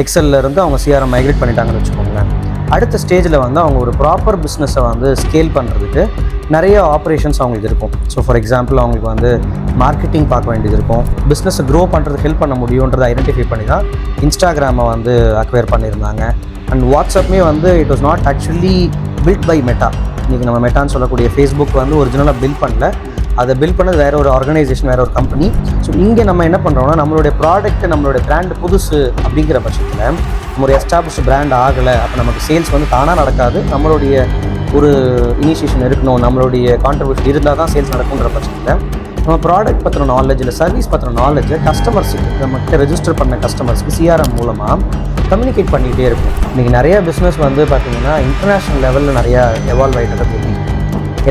எக்ஸல்லேருந்து அவங்க CRM migrate பண்ணிட்டாங்கன்னு வச்சுக்கோங்களேன். அடுத்த ஸ்டேஜில் வந்து அவங்க ஒரு ப்ராப்பர் பிஸ்னஸை வந்து ஸ்கேல் பண்ணுறதுக்கு நிறைய ஆப்ரேஷன்ஸ் அவங்களுக்கு இருக்கும். ஸோ ஃபார் எக்ஸாம்பிள் அவங்களுக்கு வந்து மார்க்கெட்டிங் பார்க்க வேண்டியது இருக்கும். பிஸ்னஸை க்ரோ பண்ணுறதுக்கு ஹெல்ப் பண்ண முடியுன்றதை ஐடென்டிஃபை பண்ணி தான் இன்ஸ்டாகிராமை வந்து அக்வயர் பண்ணியிருந்தாங்க. அண்ட் வாட்ஸ்அப்புமே வந்து it was not actually built by Meta. இன்றைக்கி நம்ம மெட்டான்னு சொல்லக்கூடிய ஃபேஸ்புக் வந்து ஒரிஜினலாக பில்ட் பண்ணல, அதை பில்ட் பண்ணது வேறு ஒரு ஆர்கனைசேஷன், வேறு ஒரு கம்பெனி. ஸோ இங்கே நம்ம என்ன பண்ணுறோம்னா நம்மளுடைய ப்ராடக்ட்டு நம்மளுடைய பிராண்டு புதுசு அப்படிங்கிற பட்சத்தில் நம்ம ஒரு எஸ்டாப்ளிஷ் பிராண்ட் ஆகலை, அப்போ நமக்கு சேல்ஸ் வந்து தானாக நடக்காது. நம்மளுடைய ஒரு இனிஷியேஷன் இருக்கணும், நம்மளுடைய கான்ட்ரிபியூஷன் இருந்தால் தான் சேல்ஸ் நடக்குன்ற பட்சத்தில் நம்ம ப்ராடக்ட் பற்றின நாலேஜ் இல்லை சர்வீஸ் பற்றின நாலேஜை கஸ்டமர்ஸுக்கு, நம்மகிட்ட ரெஜிஸ்டர் பண்ண கஸ்டமர்ஸ்க்கு சிஆர்எம் மூலமாக கம்யூனிகேட் பண்ணிகிட்டே இருக்கும். இன்றைக்கி நிறையா பிஸ்னஸ் வந்து பார்த்திங்கன்னா இன்டர்நேஷ்னல் லெவலில் நிறையா எவால்வ் ஆகிட்டு தெரியும்.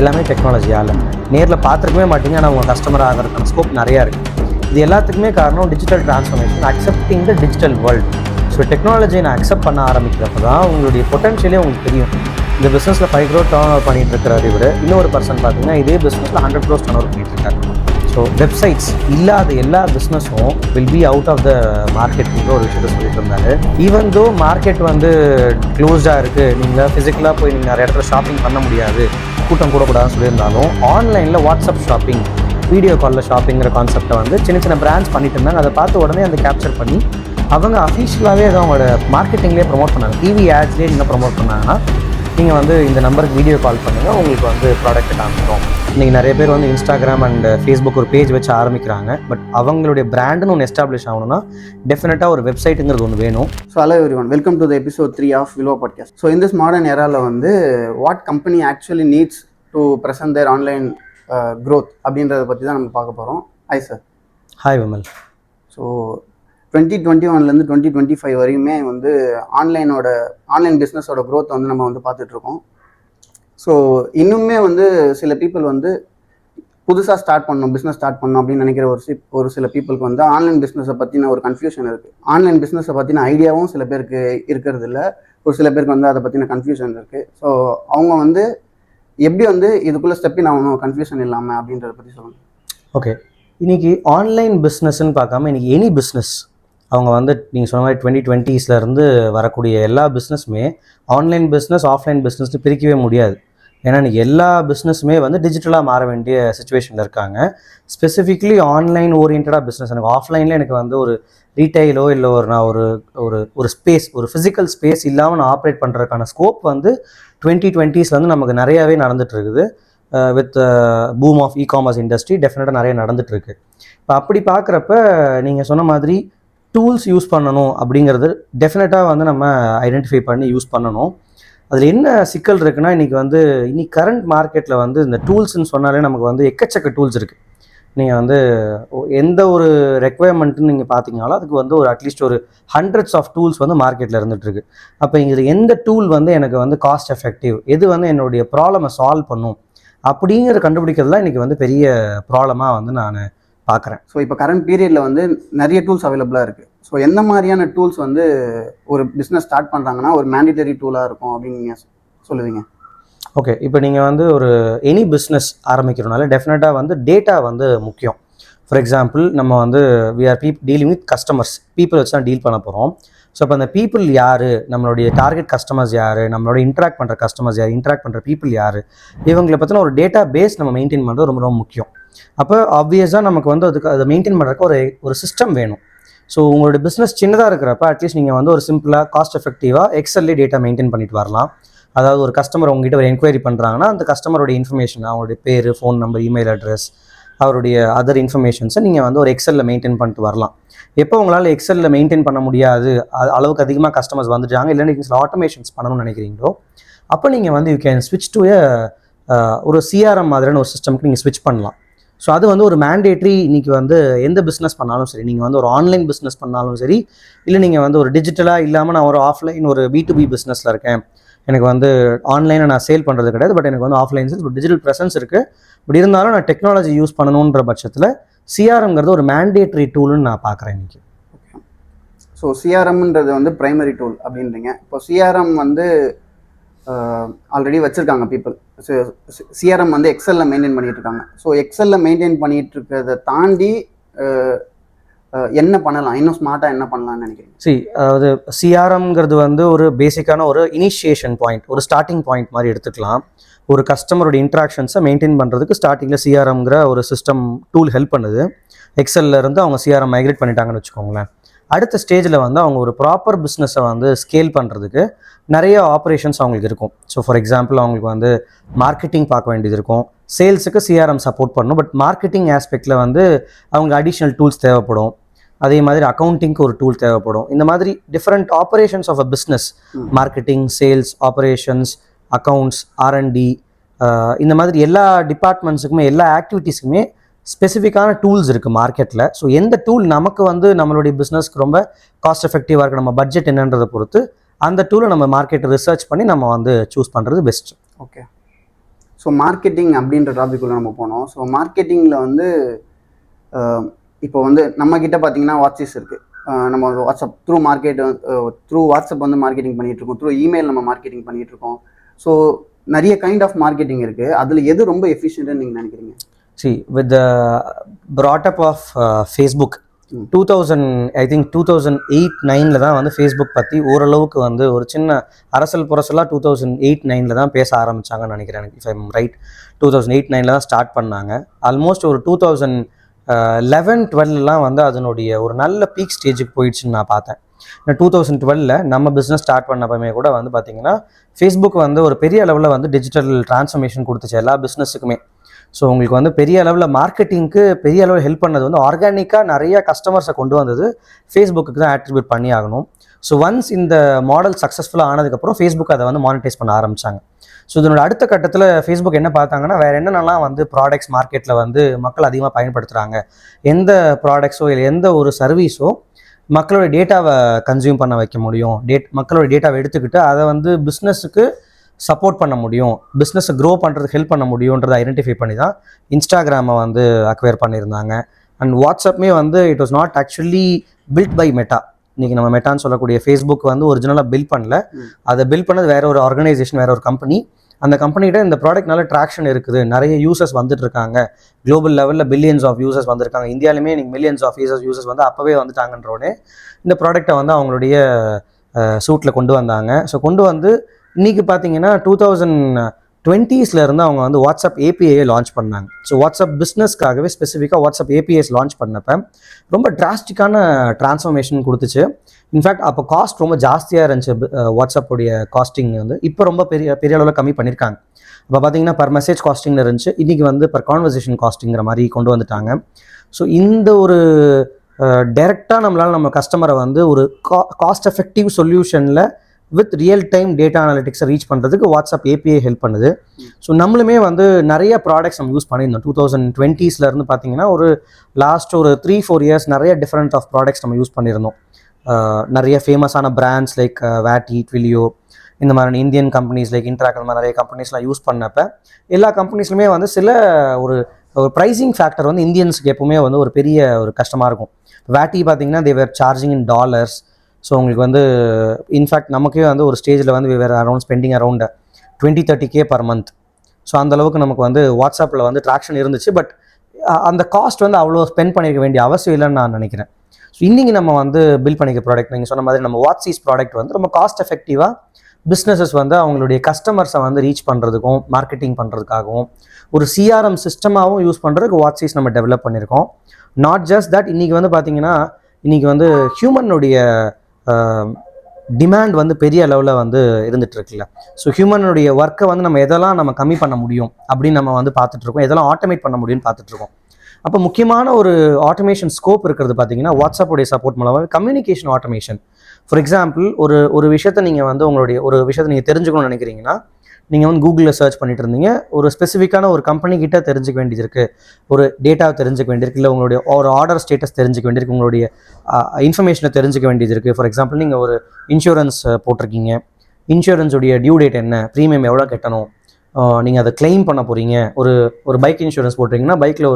எல்லாமே டெக்னாலஜியால் நேரில் பார்த்துருக்கவே மாட்டீங்க, ஆனால் உங்கள் கஸ்டமர் ஆகிறதுக்கான ஸ்கோப் நிறையா இருக்குது. இது எல்லாத்துக்குமே காரணம் digital transformation, accepting the digital world. So டெக்னாலஜியை நான் அக்செப்ட் பண்ண ஆரம்பிக்கிறப்ப தான் உங்களுடைய பொட்டன்ஷியலே உங்களுக்கு தெரியும். இந்த பிஸ்னஸில் 5 crore டர்ன் ஓவர் பண்ணிகிட்டு இருக்கிறாரு இவர், இன்னொரு பர்சன் பார்த்தீங்கன்னா இதே பிஸ்னஸில் 100 crore டர்ன் ஓவர் பண்ணிகிட்டு இருக்காரு. ஸோ வெப்சைட்ஸ் இல்லாத எல்லா பிஸ்னஸும் will be out of the மார்க்கெட்டுன்ற ஒரு விஷயத்தை சொல்லிட்டு இருந்தார். ஈவன் தோ மார்க்கெட் வந்து க்ளோஸ்டாக இருக்குது, நீங்கள் ஃபிசிக்கலாக போய் நீங்கள் நிறைய இடத்துல ஷாப்பிங் பண்ண முடியாது, கூட்டம் கூடக்கூடாதுன்னு சொல்லியிருந்தாலும் ஆன்லைனில் வாட்ஸ்அப் ஷாப்பிங், வீடியோ காலில் ஷாப்பிங்கிற கான்செப்டை வந்து சின்ன சின்ன பிராண்ட்ஸ் பண்ணிட்டு இருந்தாங்க. அதை பார்த்து உடனே அந்த கேப்சர் பண்ணி அவங்க அஃபீஷியலாகவே அதை அவங்களோட மார்க்கெட்டிங்லேயே ப்ரொமோட் பண்ணாங்க. டிவி ஆட்ஸ்லேயே நீங்கள் ப்ரொமோட் பண்ணாங்கன்னா நீங்கள் வந்து இந்த நம்பருக்கு வீடியோ கால் பண்ணுங்கள், உங்களுக்கு வந்து ப்ராடக்ட்டை காமிக்கிறோம். இன்றைக்கி நிறைய பேர் வந்து இன்ஸ்டாகிராம் அண்ட் ஃபேஸ்புக் ஒரு பேஜ் வச்சு ஆரம்பிக்கிறாங்க. பட் அவங்களுடைய பிராண்டுன்னு ஒன்று எஸ்டாப்ளிஷ் ஆகணும்னா டெஃபினட்டாக ஒரு வெப்சைட்டுங்கிறது ஒன்று வேணும். So hello everyone, welcome to the episode 3 of விலோ பாட்காஸ்ட். ஸோ இந்த மாடர்ன் ஏராவில் வந்து what company actually needs to present their online growth அப்படின்றத பற்றி தான் நம்ம பார்க்க போகிறோம். Hi sir. Hi Vimal. So 2021 2025 வரையுமே வந்து ஆன்லைன் பிஸ்னஸோட க்ரோத் வந்து நம்ம வந்து பார்த்துட்ருக்கோம். ஸோ இன்னுமே வந்து சில பீப்புள் வந்து புதுசாக பிஸ்னஸ் ஸ்டார்ட் பண்ணணும் அப்படின்னு நினைக்கிற ஒரு சில பீப்புளுக்கு வந்து ஆன்லைன் பிஸ்னஸை பற்றின ஒரு கன்ஃபியூஷன் இருக்குது. ஆன்லைன் பிஸ்னஸை பற்றின ஐடியாவும் சில பேருக்கு இருக்கிறது இல்லை, ஒரு சில பேருக்கு வந்து அதை பற்றின கன்ஃபியூஷன் இருக்குது. ஸோ அவங்க வந்து எப்படி வந்து இதுக்குள்ளே ஸ்டெப்பின் ஆகணும் கன்ஃபியூஷன் இல்லாமல் அப்படின்றத பற்றி சொல்லுங்கள். ஓகே, இன்றைக்கி ஆன்லைன் பிஸ்னஸ்ன்னு பார்க்காம இன்றைக்கி எனி பிஸ்னஸ் அவங்க வந்து நீங்கள் சொன்ன மாதிரி 2020s வரக்கூடிய எல்லா பிஸ்னஸுமே ஆன்லைன் பிஸ்னஸ் ஆஃப்லைன் பிஸ்னஸ்னு பிரிக்கவே முடியாது. ஏன்னா இன்றைக்கி எல்லா பிஸ்னஸுமே வந்து டிஜிட்டலாக மாற வேண்டிய சுச்சுவேஷனில் இருக்காங்க. ஸ்பெசிஃபிக்லி ஆன்லைன் ஓரியன்டாக பிஸ்னஸ், எனக்கு ஆஃப்லைனில் எனக்கு வந்து ஒரு ரீட்டைலோ இல்லை நான் ஒரு ஸ்பேஸ், ஒரு ஃபிசிக்கல் ஸ்பேஸ் இல்லாமல் நான் ஆப்ரேட் பண்ணுறதுக்கான ஸ்கோப் வந்து 2020s நமக்கு நிறையாவே நடந்துட்டு இருக்குது. With boom of e-commerce industry டெஃபினட்டாக நிறைய நடந்துகிட்ருக்கு. இப்போ அப்படி பார்க்குறப்ப நீங்கள் சொன்ன மாதிரி டூல்ஸ் யூஸ் பண்ணணும் அப்படிங்கிறது டெஃபினட்டாக வந்து நம்ம ஐடென்டிஃபை பண்ணி யூஸ் பண்ணணும். அதில் என்ன சிக்கல் இருக்குன்னா இன்னைக்கு கரண்ட் மார்க்கெட்டில் வந்து இந்த டூல்ஸ்ன்னு சொன்னாலே நமக்கு வந்து எக்கச்சக்க டூல்ஸ் இருக்குது. நீங்கள் வந்து எந்த ஒரு ரெக்குவயர்மெண்ட்டுன்னு நீங்கள் பார்த்தீங்கனாலும் அதுக்கு வந்து ஒரு அட்லீஸ்ட் ஒரு ஹண்ட்ரட்ஸ் ஆஃப் டூல்ஸ் வந்து மார்க்கெட்டில் இருந்துகிட்ருக்கு. அப்போ இதில் எந்த டூல் வந்து எனக்கு வந்து காஸ்ட் எஃபெக்டிவ், எது வந்து என்னுடைய ப்ராப்ளமை சால்வ் பண்ணும் அப்படிங்கிற கண்டுபிடிக்கிறதுலாம் இன்றைக்கி வந்து பெரிய ப்ராப்ளமாக வந்து நான் பார்க்குறேன். ஸோ இப்போ கரண்ட் பீரியடில் வந்து நிறைய டூல்ஸ் அவைலபிளாக இருக்குது. ஸோ எந்த மாதிரியான டூல்ஸ் வந்து ஒரு பிஸ்னஸ் ஸ்டார்ட் பண்ணுறாங்கன்னா ஒரு மேண்டிட்டரி டூலாக இருக்கும் அப்படின்னு நீங்கள் சொல்லுவீங்க? ஓகே, இப்போ நீங்கள் வந்து ஒரு எனி பிஸ்னஸ் ஆரம்பிக்கிறதுனால டெஃபினட்டாக வந்து டேட்டா வந்து முக்கியம். ஃபார் எக்ஸாம்பிள் நம்ம வந்து we are dealing with customers, people வச்சு தான் டீல் பண்ண போகிறோம். ஸோ அப்போ அந்த பீப்புள் யார், நம்மளுடைய டார்கெட் கஸ்டமர்ஸ் யார், நம்மளோட இன்ட்ராக்ட் பண்ணுற கஸ்டமர்ஸ் யார், இன்ட்ராக்ட் பண்ணுற பீப்புள் யார், இவங்களை பற்றின ஒரு டேட்டா பேஸ் நம்ம மெயின்டைன் பண்ணுறது ரொம்ப ரொம்ப முக்கியம். அப்போ ஆப்வியஸாக நமக்கு வந்து அதை மெயின்டைன் பண்ணுறதுக்கு ஒரு சிஸ்டம் வேணும். ஸோ உங்களோட பிஸ்னஸ் சின்னதாக இருக்கிறப்ப அட்லீஸ்ட் நீங்கள் வந்து ஒரு சிம்பிளாக காஸ்ட் எஃபெக்டிவாக எக்ஸல்லே டேட்டா மெயின்டைன் பண்ணிட்டு வரலாம். அதாவது ஒரு கஸ்டமர் உங்ககிட்ட ஒரு என்கொயரி பண்ணுறாங்கன்னா அந்த கஸ்டமரோட இன்ஃபர்மேஷன், அவங்களுடைய பேர், ஃபோன் நம்பர், இமெயில் அட்ரஸ், அவருடைய அதர் இன்ஃபர்மேஷன்ஸை நீங்கள் வந்து ஒரு எக்ஸலில் மெயின்டைன் பண்ணிட்டு வரலாம். எப்போ உங்களால் எக்ஸலில் மெயின்டைன் பண்ண முடியாது, அளவுக்கு அதிகமாக கஸ்டமர்ஸ் வந்துட்டாங்க, இல்லை நீங்கள் சில ஆட்டோமேஷன்ஸ் பண்ணணும்னு நினைக்கிறீங்களோ அப்போ நீங்கள் வந்து யூ கேன் ஸ்விட்ச் டு ஒரு சிஆர்எம் மாதிரியான ஒரு சிஸ்டம்க்கு நீங்கள் ஸ்விட்ச் பண்ணலாம். ஸோ அது வந்து ஒரு மேண்டேட்ரி. இன்றைக்கி வந்து எந்த பிஸ்னஸ் பண்ணாலும் சரி, நீங்கள் வந்து ஒரு ஆன்லைன் பிஸ்னஸ் பண்ணாலும் சரி, இல்லை நீங்கள் வந்து ஒரு டிஜிட்டலாக இல்லாமல் நான் ஒரு ஆஃப்லைன் ஒரு B2B பிஸ்னஸில் இருக்கேன், எனக்கு வந்து ஆன்லைனை நான் சேல் பண்ணுறது கிடையாது, பட் எனக்கு வந்து ஆஃப்லைன் சேல்ஸ் ஒரு டிஜிட்டல் ப்ரெசன்ஸ் இருக்குது, பட் இருந்தாலும் நான் டெக்னாலஜி யூஸ் பண்ணணுன்ற பட்சத்தில் சிஆர்எம்ங்கிறது ஒரு மேண்டேட்ரி டூல்னு நான் பார்க்குறேன் இன்றைக்கி. ஸோ சிஆர்எம்ன்றது வந்து ப்ரைமரி டூல் அப்படின்றீங்க. இப்போ சிஆர்எம் வந்து ஆல்ரெடி வச்சுருக்காங்க பீப்புள். சிஆர்எம் வந்து எக்ஸலில் மெயின்டைன் பண்ணிகிட்டு இருக்காங்க. ஸோ எக்ஸலில் மெயின்டைன் பண்ணிகிட்டு இருக்கிறத தாண்டி என்ன பண்ணலாம், இன்னும் ஸ்மார்ட்டாக என்ன பண்ணலாம்னு நினைக்கிறீங்க? அதாவது சிஆர்எம்ங்கிறது வந்து ஒரு பேசிக்கான ஒரு இனிஷியேஷன் பாயிண்ட், ஒரு ஸ்டார்டிங் பாயிண்ட் மாதிரி எடுத்துக்கலாம். ஒரு கஸ்டமரோட இன்ட்ராக்ஷன்ஸை மெயின்டைன் பண்ணுறதுக்கு ஸ்டார்டிங்கில் சிஆர்எம்ங்கிற ஒரு சிஸ்டம் டூல் ஹெல்ப் பண்ணுது. எக்ஸல்ல இருந்து அவங்க சிஆர்எம் மைக்ரேட் பண்ணிட்டாங்கன்னு வச்சுக்கோங்களேன். அடுத்த ஸ்டேஜில் வந்து அவங்க ஒரு ப்ராப்பர் பிஸ்னஸை வந்து ஸ்கேல் பண்ணுறதுக்கு நிறைய ஆப்ரேஷன்ஸ் அவங்களுக்கு இருக்கும். ஸோ ஃபார் எக்ஸாம்பிள் அவங்களுக்கு வந்து மார்க்கெட்டிங் பார்க்க வேண்டியது இருக்கும். சேல்ஸுக்கு சிஆர்எம் சப்போர்ட் பண்ணணும், பட் மார்க்கெட்டிங் ஆஸ்பெக்டில் வந்து அவங்க அடிஷ்னல் டூல்ஸ் தேவைப்படும். அதே மாதிரி அக்கௌண்டிங்க்கு ஒரு டூல் தேவைப்படும். இந்த மாதிரி different operations of a business, marketing, sales, operations, accounts, R and D, இந்த மாதிரி எல்லா டிபார்ட்மெண்ட்ஸுக்குமே எல்லா ஆக்டிவிட்டீஸுக்குமே ஸ்பெசிஃபிக்கான டூல்ஸ் இருக்குது மார்க்கெட்டில். ஸோ எந்த டூல் நமக்கு வந்து நம்மளுடைய பிஸ்னஸ்க்கு ரொம்ப காஸ்ட் எஃபெக்டிவாக இருக்குது, நம்ம பட்ஜெட் என்னன்றதை பொறுத்து அந்த டூலை நம்ம மார்க்கெட்டை ரிசர்ச் பண்ணி நம்ம வந்து சூஸ் பண்ணுறது பெஸ்ட். ஓகே, ஸோ மார்க்கெட்டிங் அப்படின்ற டாபிக்குள்ளே நம்ம போனோம். ஸோ மார்க்கெட்டிங்கில் வந்து இப்போ வந்து நம்மக்கிட்ட பார்த்தீங்கன்னா வாட்ஸ்அப் இருக்குது. நம்ம வாட்ஸ்அப் த்ரூ வாட்ஸ்அப் வந்து மார்க்கெட்டிங் பண்ணிகிட்ருக்கோம், த்ரூ இமெயில் நம்ம மார்க்கெட்டிங் பண்ணிகிட்ருக்கோம். ஸோ நிறைய கைண்ட் ஆஃப் மார்க்கெட்டிங் இருக்குது. அதில் எது ரொம்ப எஃபிஷியன்ட்னு நீங்கள் நினைக்கிறீங்க? with the brought up of Facebook, 2008-9 தான் வந்து ஃபேஸ்புக் பற்றி ஓரளவுக்கு வந்து ஒரு சின்ன அரசல் புரசலாக 2008-9 தான் பேச ஆரம்பித்தாங்கன்னு நினைக்கிறேன். இஃப் ஐம் ரைட், 2008-9 தான் ஸ்டார்ட் பண்ணாங்க. ஆல்மோஸ்ட் ஒரு 2011-12 வந்து அதனுடைய ஒரு நல்ல பீக் ஸ்டேஜுக்கு போயிடுச்சுன்னு நான் பார்த்தேன். 2012 நம்ம பிஸ்னஸ் ஸ்டார்ட் பண்ணப்பமே கூட வந்து பார்த்திங்கன்னா ஃபேஸ்புக் வந்து ஒரு பெரிய அளவில் வந்து டிஜிட்டல் டிரான்ஸ்ஃபர்மேஷன் கொடுத்துச்சு எல்லா பிஸ்னஸுக்குமே. ஸோ உங்களுக்கு வந்து பெரிய அளவில் மார்க்கெட்டிங்க்கு பெரிய அளவில் ஹெல்ப் பண்ணது வந்து ஆர்கானிக்காக நிறைய கஸ்டமர்ஸை கொண்டு வந்தது ஃபேஸ்புக்கு தான் ஆட்ரிபியூட் பண்ணி ஆகணும். ஸோ ஒன்ஸ் இந்த மாடல் சக்ஸஸ்ஃபுல்லாக ஆனதுக்கப்புறம் ஃபேஸ்புக் அதை வந்து மானிட்டைஸ் பண்ண ஆரம்பித்தாங்க. ஸோ இதனோட அடுத்த கட்டத்தில் ஃபேஸ்புக் என்ன பார்த்தாங்கன்னா, வேறு என்னென்னலாம் வந்து ப்ராடக்ட்ஸ் மார்க்கெட்டில் வந்து மக்கள் அதிகமாக பயன்படுத்துகிறாங்க, எந்த ப்ராடக்ட்ஸோ இல்லை எந்த ஒரு சர்வீஸோ மக்களோட டேட்டாவை கன்சியூம் பண்ண வைக்க முடியும், மக்களோட டேட்டாவை எடுத்துக்கிட்டு அதை வந்து பிஸ்னஸுக்கு சப்போர்ட் பண்ண முடியும், பிஸ்னஸை க்ரோ பண்ணுறதுக்கு ஹெல்ப் பண்ண முடியுன்றதை ஐடென்டிஃபை பண்ணி தான் இன்ஸ்டாகிராமை வந்து அக்வயர் பண்ணியிருந்தாங்க. அண்ட் வாட்ஸ்அப்புமே வந்து it was not actually built by Meta. இன்றைக்கி நம்ம மெட்டான்னு சொல்லக்கூடிய ஃபேஸ்புக் வந்து ஒரிஜினலாக பில்ட் பண்ணல, அதை பில்ட் பண்ணது வேற ஒரு ஆர்கனைசேஷன், வேற ஒரு கம்பெனி. அந்த கம்பெனிகிட்ட இந்த ப்ராடக்ட் நல்ல ட்ராக்ஷன் இருக்குது, நிறைய யூசர்ஸ் வந்துட்டு இருக்காங்க, குளோபல் லெவலில் பில்லியன்ஸ் ஆஃப் யூசர்ஸ் வந்திருக்காங்க, இந்தியாவிலுமே இன்னைக்கு மில்லியன்ஸ் ஆஃப் யூசர்ஸ் வந்து அப்போவே வந்துட்டாங்கன்றோடனே இந்த ப்ராடக்டை வந்து அவங்களுடைய சூட்டில் கொண்டு வந்தாங்க. ஸோ கொண்டு வந்து இன்றைக்கி பார்த்தீங்கன்னா 2020s இருந்து அவங்க வந்து வாட்ஸ்அப் ஏபிஐயை லான்ச் பண்ணாங்க. ஸோ வாட்ஸ்அப் பிஸ்னஸ்க்காகவே ஸ்பெசிஃபிக்காக வாட்ஸ்அப் ஏபிஐஸ் லான்ச் பண்ணப்போ ரொம்ப டிராஸ்டிக்கான டிரான்ஸ்ஃபர்மேஷன் கொடுத்துச்சு. இன்ஃபேக்ட் அப்போ காஸ்ட் ரொம்ப ஜாஸ்தியாக இருந்துச்சு, வாட்ஸ்அப்புடைய காஸ்டிங் வந்து இப்போ ரொம்ப பெரிய அளவில் கம்மி பண்ணியிருக்காங்க. இப்போ பார்த்தீங்கன்னா பர் மெசேஜ் காஸ்டிங்கில் இருந்துச்சு, இன்றைக்கி வந்து பர் கான்வர்சேஷன் காஸ்டிங்கிற மாதிரி கொண்டு வந்துட்டாங்க. ஸோ இந்த ஒரு டைரெக்டாக நம்மளால் நம்ம கஸ்டமரை வந்து ஒரு காஸ்ட் எஃபெக்டிவ் சொல்யூஷனில் வித் ரியல் டைம் டேட்டா அனாலிட்டிக்ஸை ரீச் பண்ணுறதுக்கு வாட்ஸ்அப் ஏபிஐ ஹெல்ப் பண்ணுது. ஸோ நம்மளுமே வந்து நிறைய ப்ராடக்ட்ஸ் நம்ம யூஸ் பண்ணியிருந்தோம். 2020s இருந்து பார்த்தீங்கன்னா ஒரு லாஸ்ட் ஒரு 3-4 இயர்ஸ் நிறைய டிஃப்ரெண்ட் ஆஃப் ப்ராடக்ட்ஸ் நம்ம யூஸ் பண்ணியிருந்தோம். நிறைய ஃபேமஸான பிராண்ட்ஸ் லைக் வேட்டி, ட்விலியோ, இந்த மாதிரி இந்தியன் கம்பெனிஸ் லைக் இன்ட்ராக், அந்த மாதிரி நிறைய கம்பெனிஸ்லாம் யூஸ் பண்ணப்போ எல்லா கம்பெனிஸ்லுமே வந்து சில ஒரு ப்ரைஸிங் ஃபேக்டர் வந்து இந்தியன்ஸுக்கு எப்பவுமே வந்து ஒரு பெரிய ஒரு கஷ்டமாக இருக்கும். வேட்டி பார்த்தீங்கன்னா தேவர் சார்ஜிங் இன் டாலர்ஸ். ஸோ உங்களுக்கு வந்து இன்ஃபேக்ட் நமக்கே வந்து ஒரு ஸ்டேஜில் வந்து வேறு around spending around 20-30K per month. So அந்தளவுக்கு நமக்கு வந்து வாட்ஸ்அப்பில் வந்து ட்ராக்ஷன் இருந்துச்சு. பட் அந்த காஸ்ட் வந்து அவ்வளோ ஸ்பெண்ட் பண்ணிக்க வேண்டிய அவசியம் இல்லைன்னு நான் நினைக்கிறேன். ஸோ இன்றைக்கி நம்ம வந்து பில் பண்ணிக்க ப்ராடக்ட், நீங்கள் சொன்ன மாதிரி நம்ம வாட்ஸ்அப் ப்ராடக்ட் வந்து ரொம்ப காஸ்ட் எஃபெக்டிவாக பிஸ்னஸஸ் வந்து அவங்களுடைய கஸ்டமர்ஸை வந்து ரீச் பண்ணுறதுக்கும் மார்க்கெட்டிங் பண்ணுறதுக்காகவும் ஒரு சிஆர்எம் சிஸ்டமாகவும் யூஸ் பண்ணுறதுக்கு வாட்ஸ்அப் நம்ம டெவலப் பண்ணியிருக்கோம். நாட் ஜஸ்ட் தட், இன்றைக்கி வந்து பார்த்திங்கன்னா இன்றைக்கி வந்து ஹியூமனுடைய டிமாண்ட் வந்து பெரிய அளவில் வந்து இருந்துகிட்டு இருக்குல்ல. ஸோ ஹியூமனுடைய ஒர்க்கை வந்து நம்ம எதெல்லாம் நம்ம கம்மி பண்ண முடியும் அப்படின்னு நம்ம வந்து பார்த்துட்ருக்கோம், எதெல்லாம் ஆட்டோமேட் பண்ண முடியும்னு பார்த்துட்ருக்கோம். அப்போ முக்கியமான ஒரு ஆட்டோமேஷன் ஸ்கோப் இருக்கிறது பார்த்தீங்கன்னா வாட்ஸ்அப்புடைய சப்போர்ட் மூலமாக கம்யூனிகேஷன் ஆட்டோமேஷன். ஃபார் எக்ஸாம்பிள் ஒரு விஷயத்தை நீங்கள் வந்து உங்களுடைய ஒரு விஷயத்தை நீங்கள் தெரிஞ்சுக்கணும்னு நினைக்கிறீங்கன்னா, நீங்கள் வந்து கூகுளில் சர்ச் பண்ணிட்டு இருந்தீங்க, ஒரு ஸ்பெசிஃபிக்கான ஒரு கம்பெனி கிட்ட தெரிஞ்சுக்க வேண்டியது இருக்குது, ஒரு டேட்டாவை தெரிஞ்சுக்க வேண்டியிருக்கு, இல்லை உங்களுடைய ஒரு ஆர்டர் ஸ்டேட்டஸ் தெரிஞ்சுக்க வேண்டியிருக்கு, உங்களுடைய இன்ஃபர்மேஷனை தெரிஞ்சுக்க வேண்டியது இருக்குது. ஃபார் எக்ஸாம்பிள் நீங்கள் ஒரு இன்சூரன்ஸ் போட்டிருக்கீங்க, இன்சூரன்ஸுடைய டியூ டேட் என்ன, ப்ரீமியம் எவ்வளோ கட்டணும், நீங்கள் அதை கிளைம் பண்ண போகிறீங்க, ஒரு பைக் இன்சூரன்ஸ் போட்டிருக்கீங்கன்னா பைக்கில்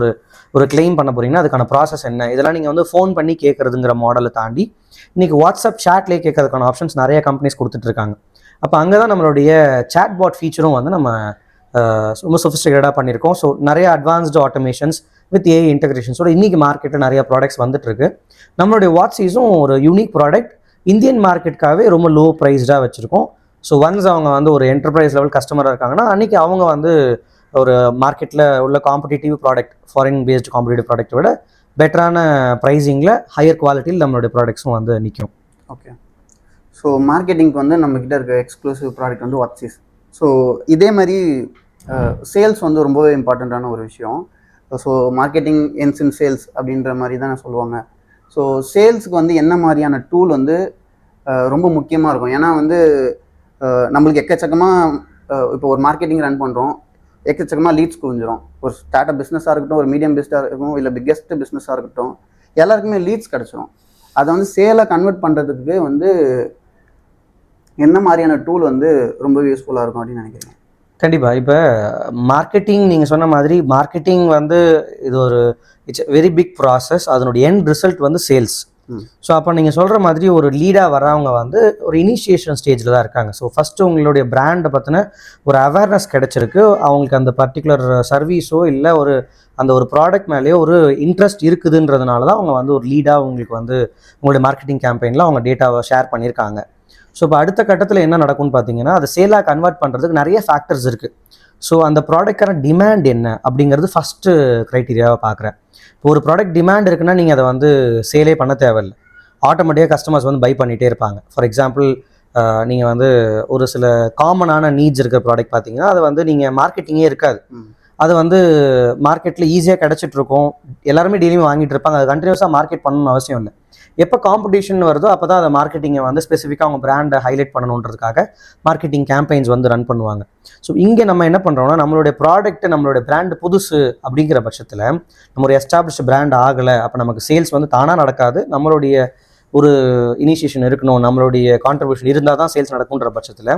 ஒரு கிளைம் பண்ண போகிறீங்கன்னா அதுக்கான ப்ராசஸ் என்ன, இதெல்லாம் நீங்கள் வந்து ஃபோன் பண்ணி கேட்குறதுங்கிற மாடலை தாண்டி இன்றைக்கி வாட்ஸ்அப் சேட்லேயே கேட்கறதுக்கான ஆப்ஷன்ஸ் நிறைய கம்பெனிஸ் கொடுத்துட்ருக்காங்க. அப்போ அங்கே தான் நம்மளுடைய சேட்பாட் ஃபீச்சரும் வந்து நம்ம ரொம்ப சொஃபிஸ்டிகேட்டடாக பண்ணியிருக்கோம். ஸோ நிறைய அட்வான்ஸ்டு ஆட்டோமேஷன்ஸ், வித் ஏஐ இன்டகிரேஷன்ஸோட இன்றைக்கி மார்க்கெட்டில் நிறைய ப்ராடக்ட்ஸ் வந்துட்டுருக்கு. நம்மளுடைய வாட்ஸீஸும் ஒரு யூனிக் ப்ராடக்ட், இந்தியன் மார்க்கெட்டுக்காகவே ரொம்ப லோ ப்ரைஸ்டாக வச்சுருக்கோம். ஸோ ஒன்ஸ் அவங்க வந்து ஒரு என்டர்பிரைஸ் லெவல் கஸ்டமராக இருக்காங்கன்னா அன்றைக்கி அவங்க வந்து ஒரு மார்க்கெட்டில் உள்ள competitive product, foreign based competitive ப்ராடக்ட்டை விட பெட்டரான ப்ரைஸிங்கில் ஹையர் குவாலிட்டியில் நம்மளுடைய ப்ராடக்ட்ஸும் வந்து நிற்கும். ஓகே. ஸோ மார்க்கெட்டிங்க்கு வந்து நம்மக்கிட்ட இருக்க எக்ஸ்க்ளூசிவ் ப்ராடக்ட் வந்து வாட்ஸீஸ். ஸோ இதே மாதிரி சேல்ஸ் வந்து ரொம்பவே இம்பார்ட்டண்ட்டான ஒரு விஷயம். So marketing ends in sales அப்படின்ற மாதிரி தான் சொல்லுவாங்க. ஸோ சேல்ஸுக்கு வந்து என்ன மாதிரியான டூல் வந்து ரொம்ப முக்கியமாக இருக்கும்? ஏன்னா வந்து நம்மளுக்கு எக்கச்சக்கமாக இப்போ ஒரு மார்க்கெட்டிங் ரன் பண்ணுறோம், எக்கச்சக்கமாக லீட்ஸ் குவிஞ்சிரும். ஒரு ஸ்டார்ட் அப் பிஸ்னஸாக இருக்கட்டும், ஒரு மீடியம் பிஸ்னஸாக இருக்கட்டும், இல்லை பிக்கெஸ்ட் பிஸ்னஸாக இருக்கட்டும், எல்லாருக்குமே லீட்ஸ் கிடச்சிரும். அதை வந்து சேலை கன்வெர்ட் பண்ணுறதுக்கு வந்து என்ன மாதிரியான டூல் வந்து ரொம்ப யூஸ்ஃபுல்லாக இருக்கும் அப்படின்னு நினைக்கிறீங்க? கண்டிப்பாக. இப்போ மார்க்கெட்டிங் நீங்கள் சொன்ன மாதிரி மார்க்கெட்டிங் வந்து இது ஒரு இட்ஸ் வெரி பிக் ப்ராசஸ். அதனுடைய எண்ட் ரிசல்ட் வந்து சேல்ஸ். ஸோ அப்போ நீங்கள் சொல்கிற மாதிரி ஒரு லீடாக வரவங்க வந்து ஒரு இனிஷியேஷன் ஸ்டேஜில் தான் இருக்காங்க. ஸோ ஃபஸ்ட்டு உங்களுடைய பிராண்டை பற்றின ஒரு அவேர்னஸ் கிடச்சிருக்கு, அவங்களுக்கு அந்த பர்டிகுலர் சர்வீஸோ இல்லை ஒரு அந்த ஒரு ப்ராடக்ட் மேலேயோ ஒரு இன்ட்ரெஸ்ட் இருக்குதுன்றதுனால தான் அவங்க வந்து ஒரு லீடாக உங்களுக்கு வந்து உங்களுடைய மார்க்கெட்டிங் கேம்பெயினில் அவங்க டேட்டாவை ஷேர் பண்ணியிருக்காங்க. ஸோ இப்போ அடுத்த கட்டத்தில் என்ன நடக்கும்னு பார்த்தீங்கன்னா, அதை சேலாக கன்வெர்ட் பண்ணுறதுக்கு நிறைய ஃபேக்டர்ஸ் இருக்குது. ஸோ அந்த ப்ராடக்டான டிமாண்ட் என்ன அப்படிங்கிறது ஃபஸ்ட்டு க்ரைட்டீரியாவை பார்க்குறேன். இப்போ ஒரு ப்ராடக்ட் டிமாண்ட் இருக்குன்னா நீங்கள் அதை வந்து சேலே பண்ண தேவையில்லை, ஆட்டோமேட்டிக்காக கஸ்டமர்ஸ் வந்து பை பண்ணிகிட்டே இருப்பாங்க. ஃபார் எக்ஸாம்பிள் நீங்கள் வந்து ஒரு சில காமனான நீட்ஸ் இருக்கிற ப்ராடக்ட் பார்த்தீங்கன்னா அது வந்து நீங்கள் மார்க்கெட்டிங்கே இருக்காது, அது வந்து மார்க்கெட்டில் ஈஸியாக கிடச்சிட்ருக்கும், எல்லாருமே டெய்லியும் வாங்கிட்டு இருப்பாங்க, அது கண்டினியூஸாக மார்க்கெட் பண்ணணும்னு அவசியம் இல்லை. எப்போ காம்படிஷன் வருதோ அப்போ தான் அதை மார்க்கெட்டிங்கை வந்து ஸ்பெசிஃபிக்காக அவங்க பிராண்டை ஹைலைட் பண்ணணுன்றதுக்காக மார்க்கெட்டிங் கேம்பெயின்ஸ் வந்து ரன் பண்ணுவாங்க. ஸோ இங்கே நம்ம என்ன பண்ணுறோம்னா, நம்மளுடைய ப்ராடக்ட்டு நம்மளுடைய பிராண்டு புதுசு அப்படிங்கிற பட்சத்தில் நம்ம ஒரு எஸ்டாப்ளிஷ்டு பிராண்ட் ஆகலை, அப்போ நமக்கு சேல்ஸ் வந்து தானாக நடக்காது, நம்மளுடைய ஒரு இனிஷியேஷன் இருக்கணும், நம்மளுடைய கான்ட்ரிபியூஷன் இருந்தால் தான் சேல்ஸ் நடக்குன்ற பட்சத்தில்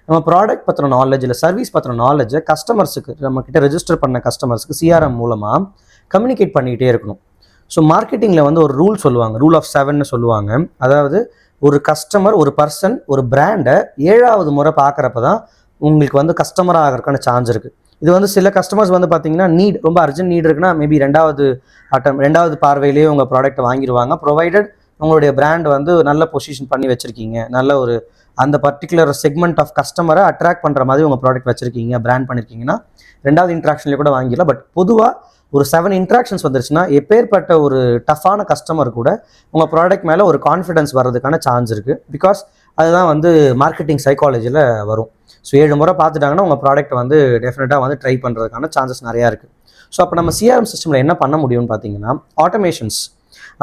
நம்ம ப்ராடக்ட் பற்றின நாலேஜ் இல்லை சர்வீஸ் பற்றின நாலேஜை கஸ்டமர்ஸுக்கு, நம்மக்கிட்ட ரெஜிஸ்டர் பண்ண கஸ்டமர்ஸுக்கு சிஆர்எம் மூலமாக கம்யூனிகேட் பண்ணிக்கிட்டே இருக்கணும். ஸோ மார்க்கெட்டிங்கில் வந்து ஒரு ரூல் சொல்லுவாங்க, ரூல் ஆஃப் 7ன்னு சொல்லுவாங்க. அதாவது ஒரு கஸ்டமர், ஒரு பர்சன், ஒரு பிராண்டை 7வது முறை பார்க்குறப்ப தான் உங்களுக்கு வந்து கஸ்டமராக ஆகிறதுக்கான சான்ஸ் இருக்குது. இது வந்து சில கஸ்டமர்ஸ் வந்து பார்த்தீங்கன்னா ரொம்ப அர்ஜென்ட் நீட் இருக்குன்னா மேபி 2வது பார்வையிலேயே உங்கள் ப்ராடக்ட்டை வாங்கிடுவாங்க, ப்ரொவைடட் உங்களுடைய பிராண்ட் வந்து நல்ல பொசிஷன் பண்ணி வச்சுருக்கீங்க, நல்ல ஒரு அந்த பர்டிகுலர் செக்மெண்ட் ஆஃப் கஸ்டமரை அட்ராக்ட் பண்ணுற மாதிரி உங்கள் ப்ராடக்ட் வச்சுருக்கீங்க, பிராண்ட் பண்ணியிருக்கீங்கன்னா 2வது இன்ட்ராக்ஷன்லேயே கூட வாங்கிடலாம். பட் பொதுவாக ஒரு 7 இன்ட்ராக்ஷன்ஸ் வந்துருச்சுன்னா எப்பேற்பட்ட ஒரு டஃப்பான கஸ்டமர் கூட உங்கள் ப்ராடக்ட் மேலே ஒரு கான்ஃபிடன்ஸ் வர்றதுக்கான சான்ஸ் இருக்குது. பிகாஸ் அதுதான் வந்து மார்க்கெட்டிங் சைக்காலஜியில் வரும். ஸோ 7 முறை பார்த்துட்டாங்கன்னா உங்கள் ப்ராடக்ட்டை வந்து டெஃபினட்டாக வந்து ட்ரை பண்ணுறதுக்கான சான்சஸ் நிறையா இருக்குது. ஸோ அப்போ நம்ம சிஆர்எம் சிஸ்டமில் என்ன பண்ண முடியும்னு பார்த்தீங்கன்னா, ஆட்டோமேஷன்ஸ்,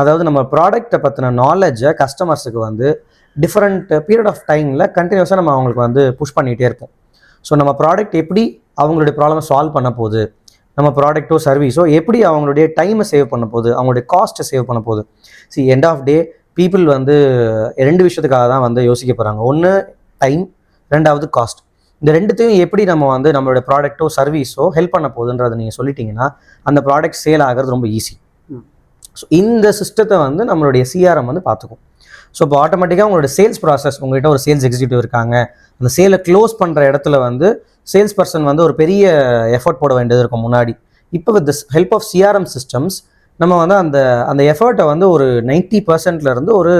அதாவது நம்ம ப்ராடக்ட்டை பற்றின நாலேஜை கஸ்டமர்ஸுக்கு வந்து டிஃப்ரெண்ட் பீரியட் ஆஃப் டைமில் கண்டினியூஸாக நம்ம அவங்களுக்கு வந்து புஷ் பண்ணிகிட்டே இருப்போம். ஸோ நம்ம ப்ராடக்ட் எப்படி அவங்களுடைய ப்ராப்ளமை சால்வ் பண்ண போகுது, நம்ம ப்ராடக்ட்டோ சர்வீஸோ எப்படி அவங்களுடைய டைமை சேவ் பண்ண போகுது, அவங்களுடைய காஸ்ட்டை சேவ் பண்ண போகுது. எண்ட் ஆஃப் டே பீப்புள் வந்து 2 விஷயத்துக்காக தான் வந்து யோசிக்க போகிறாங்க. ஒன்று டைம், 2வது காஸ்ட். இந்த 2த்தையும் எப்படி நம்ம வந்து நம்மளுடைய ப்ராடக்ட்டோ சர்வீஸோ ஹெல்ப் பண்ண போகுதுன்றதை நீங்கள் சொல்லிட்டீங்கன்னா அந்த ப்ராடக்ட் சேல் ஆகிறது ரொம்ப ஈஸி. ஸோ இந்த சிஸ்டத்தை வந்து நம்மளுடைய சிஆர்எம் வந்து பார்த்துக்கும். ஸோ இப்போ ஆட்டோமேட்டிக்காக உங்களோட சேல்ஸ் ப்ராசஸ், உங்கள்கிட்ட ஒரு சேல்ஸ் எக்ஸிக்யூட்டிவ் இருக்காங்க, அந்த சேலை க்ளோஸ் பண்ணுற இடத்துல வந்து சேல்ஸ் பர்சன் வந்து ஒரு பெரிய எஃபர்ட் போட வேண்டியது இருக்கும் முன்னாடி. இப்போ with this help of CRM systems நம்ம வந்து அந்த எஃபர்ட்டை வந்து ஒரு 90%லேருந்து ஒரு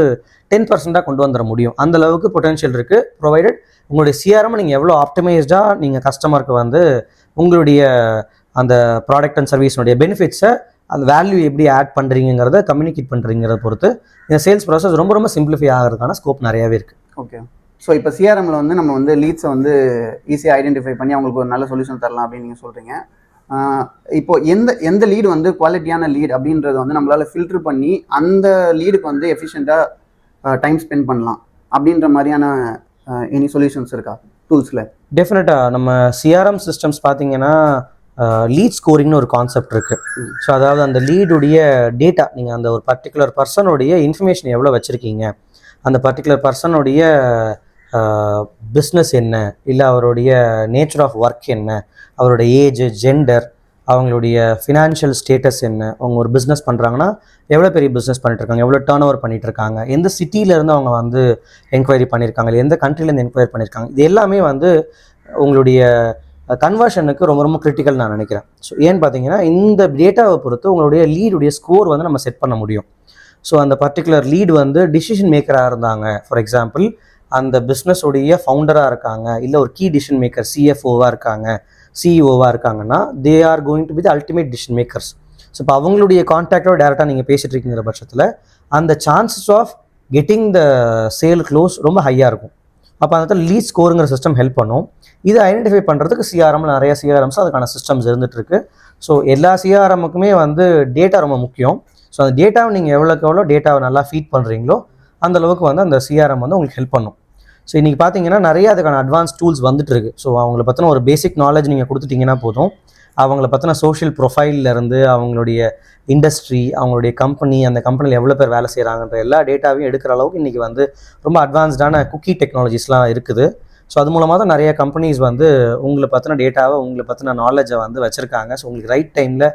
10%ஆக கொண்டு வந்துட முடியும். அந்தளவுக்கு பொட்டென்ஷியல் இருக்குது, ப்ரொவைடட் உங்களுடைய சிஆர்எம் நீங்கள் எவ்வளோ ஆப்டிமைஸ்டாக நீங்கள் கஸ்டமருக்கு வந்து உங்களுடைய அந்த ப்ராடக்ட் அண்ட் சர்வீஸ்னுடைய பெனிஃபிட்ஸை, அந்த வேல்யூ எப்படி ஆட் பண்ணுறீங்கிறத கம்யூனிகேட் பண்ணுறீங்கிறத பொறுத்து இந்த சேல்ஸ் ப்ராசஸ் ரொம்ப ரொம்ப சிம்பிளிஃபை ஆகிறதுக்கான ஸ்கோப் நிறையாவே இருக்குது. ஓகே. ஸோ இப்போ சிஆர்எம்மில் வந்து நம்ம வந்து லீட்ஸை வந்து ஈஸியாக ஐடென்டிஃபை பண்ணி அவங்களுக்கு ஒரு நல்ல சொல்யூஷன் தரலாம் அப்படின்னு நீங்கள் சொல்கிறீங்க. இப்போ எந்த லீடு வந்து குவாலிட்டியான லீட் அப்படின்றத வந்து நம்மளால் ஃபில்ட்ரு பண்ணி அந்த லீடுக்கு வந்து எஃபிஷியண்ட்டாக டைம் ஸ்பெண்ட் பண்ணலாம் அப்படின்ற மாதிரியான எனி சொல்யூஷன்ஸ் இருக்கா டூல்ஸில்? டெஃபினட்டாக நம்ம சிஆர்எம் சிஸ்டம்ஸ் பார்த்தீங்கன்னா லீட் ஸ்கோரிங்னு ஒரு கான்செப்ட் இருக்குது. ஸோ அதாவது அந்த லீடுடைய டேட்டா, நீங்கள் அந்த ஒரு பர்டிகுலர் பர்சனுடைய இன்ஃபர்மேஷன் எவ்வளோ வச்சுருக்கீங்க, அந்த பர்டிகுலர் பர்சனுடைய பிஸ்னஸ் என்ன, இல்லை அவருடைய நேச்சர் ஆஃப் ஒர்க் என்ன, அவருடைய ஏஜ், ஜெண்டர், அவங்களுடைய ஃபினான்ஷியல் ஸ்டேட்டஸ் என்ன, அவங்க ஒரு பிஸ்னஸ் பண்ணுறாங்கன்னா எவ்வளோ பெரிய பிஸ்னஸ் பண்ணிட்டுருக்காங்க, எவ்வளோ டேர்ன் ஓவர் பண்ணிகிட்ருக்காங்க, எந்த சிட்டியிலேருந்து அவங்க வந்து என்கொயரி பண்ணியிருக்காங்க, இல்லை எந்த கண்ட்ரிலேருந்து என்கொயரி பண்ணியிருக்காங்க, இது எல்லாமே வந்து உங்களுடைய கன்வர்ஷனுக்கு ரொம்ப ரொம்ப கிரிட்டிக்கல் நான் நினைக்கிறேன். ஸோ ஏன்னு பார்த்தீங்கன்னா இந்த டேட்டாவை பொறுத்து உங்களுடைய லீடுடைய ஸ்கோர் வந்து நம்ம செட் பண்ண முடியும். ஸோ அந்த பர்டிகுலர் லீடு வந்து டிசிஷன் மேக்கராக இருந்தாங்க, ஃபார் எக்ஸாம்பிள் அந்த பிஸ்னஸோடைய ஃபவுண்டராக இருக்காங்க, இல்லை ஒரு கீ டிசிஷன் மேக்கர் சிஎஃப்ஓவாக இருக்காங்க, சிஇஓவாக இருக்காங்கன்னா they are going to be the ultimate decision makers. So இப்போ அவங்களுடைய கான்டாக்டோட டேரெக்டாக நீங்கள் பேசிகிட்டு இருக்கீங்கிற பட்சத்தில் அந்த chances of getting the sale close ரொம்ப ஹையாக இருக்கும். அப்போ அந்த இடத்துல லீட் ஸ்கோருங்கிற சிஸ்டம் ஹெல்ப் பண்ணும். இதை ஐடென்டிஃபை பண்ணுறதுக்கு சிஆர்எம்ல நிறைய சிஆர்எம்ஸ் அதுக்கான சிஸ்டம்ஸ் இருந்துகிட்டு இருக்கு. ஸோ எல்லா சிஆர்எம்முக்குமே வந்து டேட்டா ரொம்ப முக்கியம். ஸோ அந்த டேட்டாவை நீங்கள் எவ்வளோ டேட்டாவை நல்லா ஃபீட் பண்ணுறீங்களோ அந்த அளவுக்கு வந்து அந்த சிஆர்எம் வந்து உங்களுக்கு ஹெல்ப் பண்ணும். ஸோ இன்றைக்கி பார்த்தீங்கன்னா நிறைய அதுக்கான அட்வான்ஸ் டூல்ஸ் வந்துட்டு இருக்கு. ஸோ அவங்கள பற்றின ஒரு பேசிக் நாலேஜ் நீங்கள் கொடுத்துட்டிங்கன்னா போதும், அவங்கள பற்றின சோஷியல் ப்ரொஃபைல்லேருந்து அவங்களுடைய இண்டஸ்ட்ரி, அவங்களுடைய கம்பெனி, அந்த கம்பெனியில் எவ்வளோ பேர் வேலை செய்கிறாங்கன்ற எல்லா டேட்டாவையும் எடுக்கிற அளவுக்கு இன்றைக்கி வந்து ரொம்ப அட்வான்ஸ்டான குக்கி டெக்னாலஜிஸ்லாம் இருக்குது. ஸோ அது மூலமாக தான் நிறைய கம்பெனிஸ் வந்து உங்களை பற்றின டேட்டாவை, உங்களை பற்றின நாலேஜை வந்து வச்சுருக்காங்க. ஸோ உங்களுக்கு ரைட் டைமில்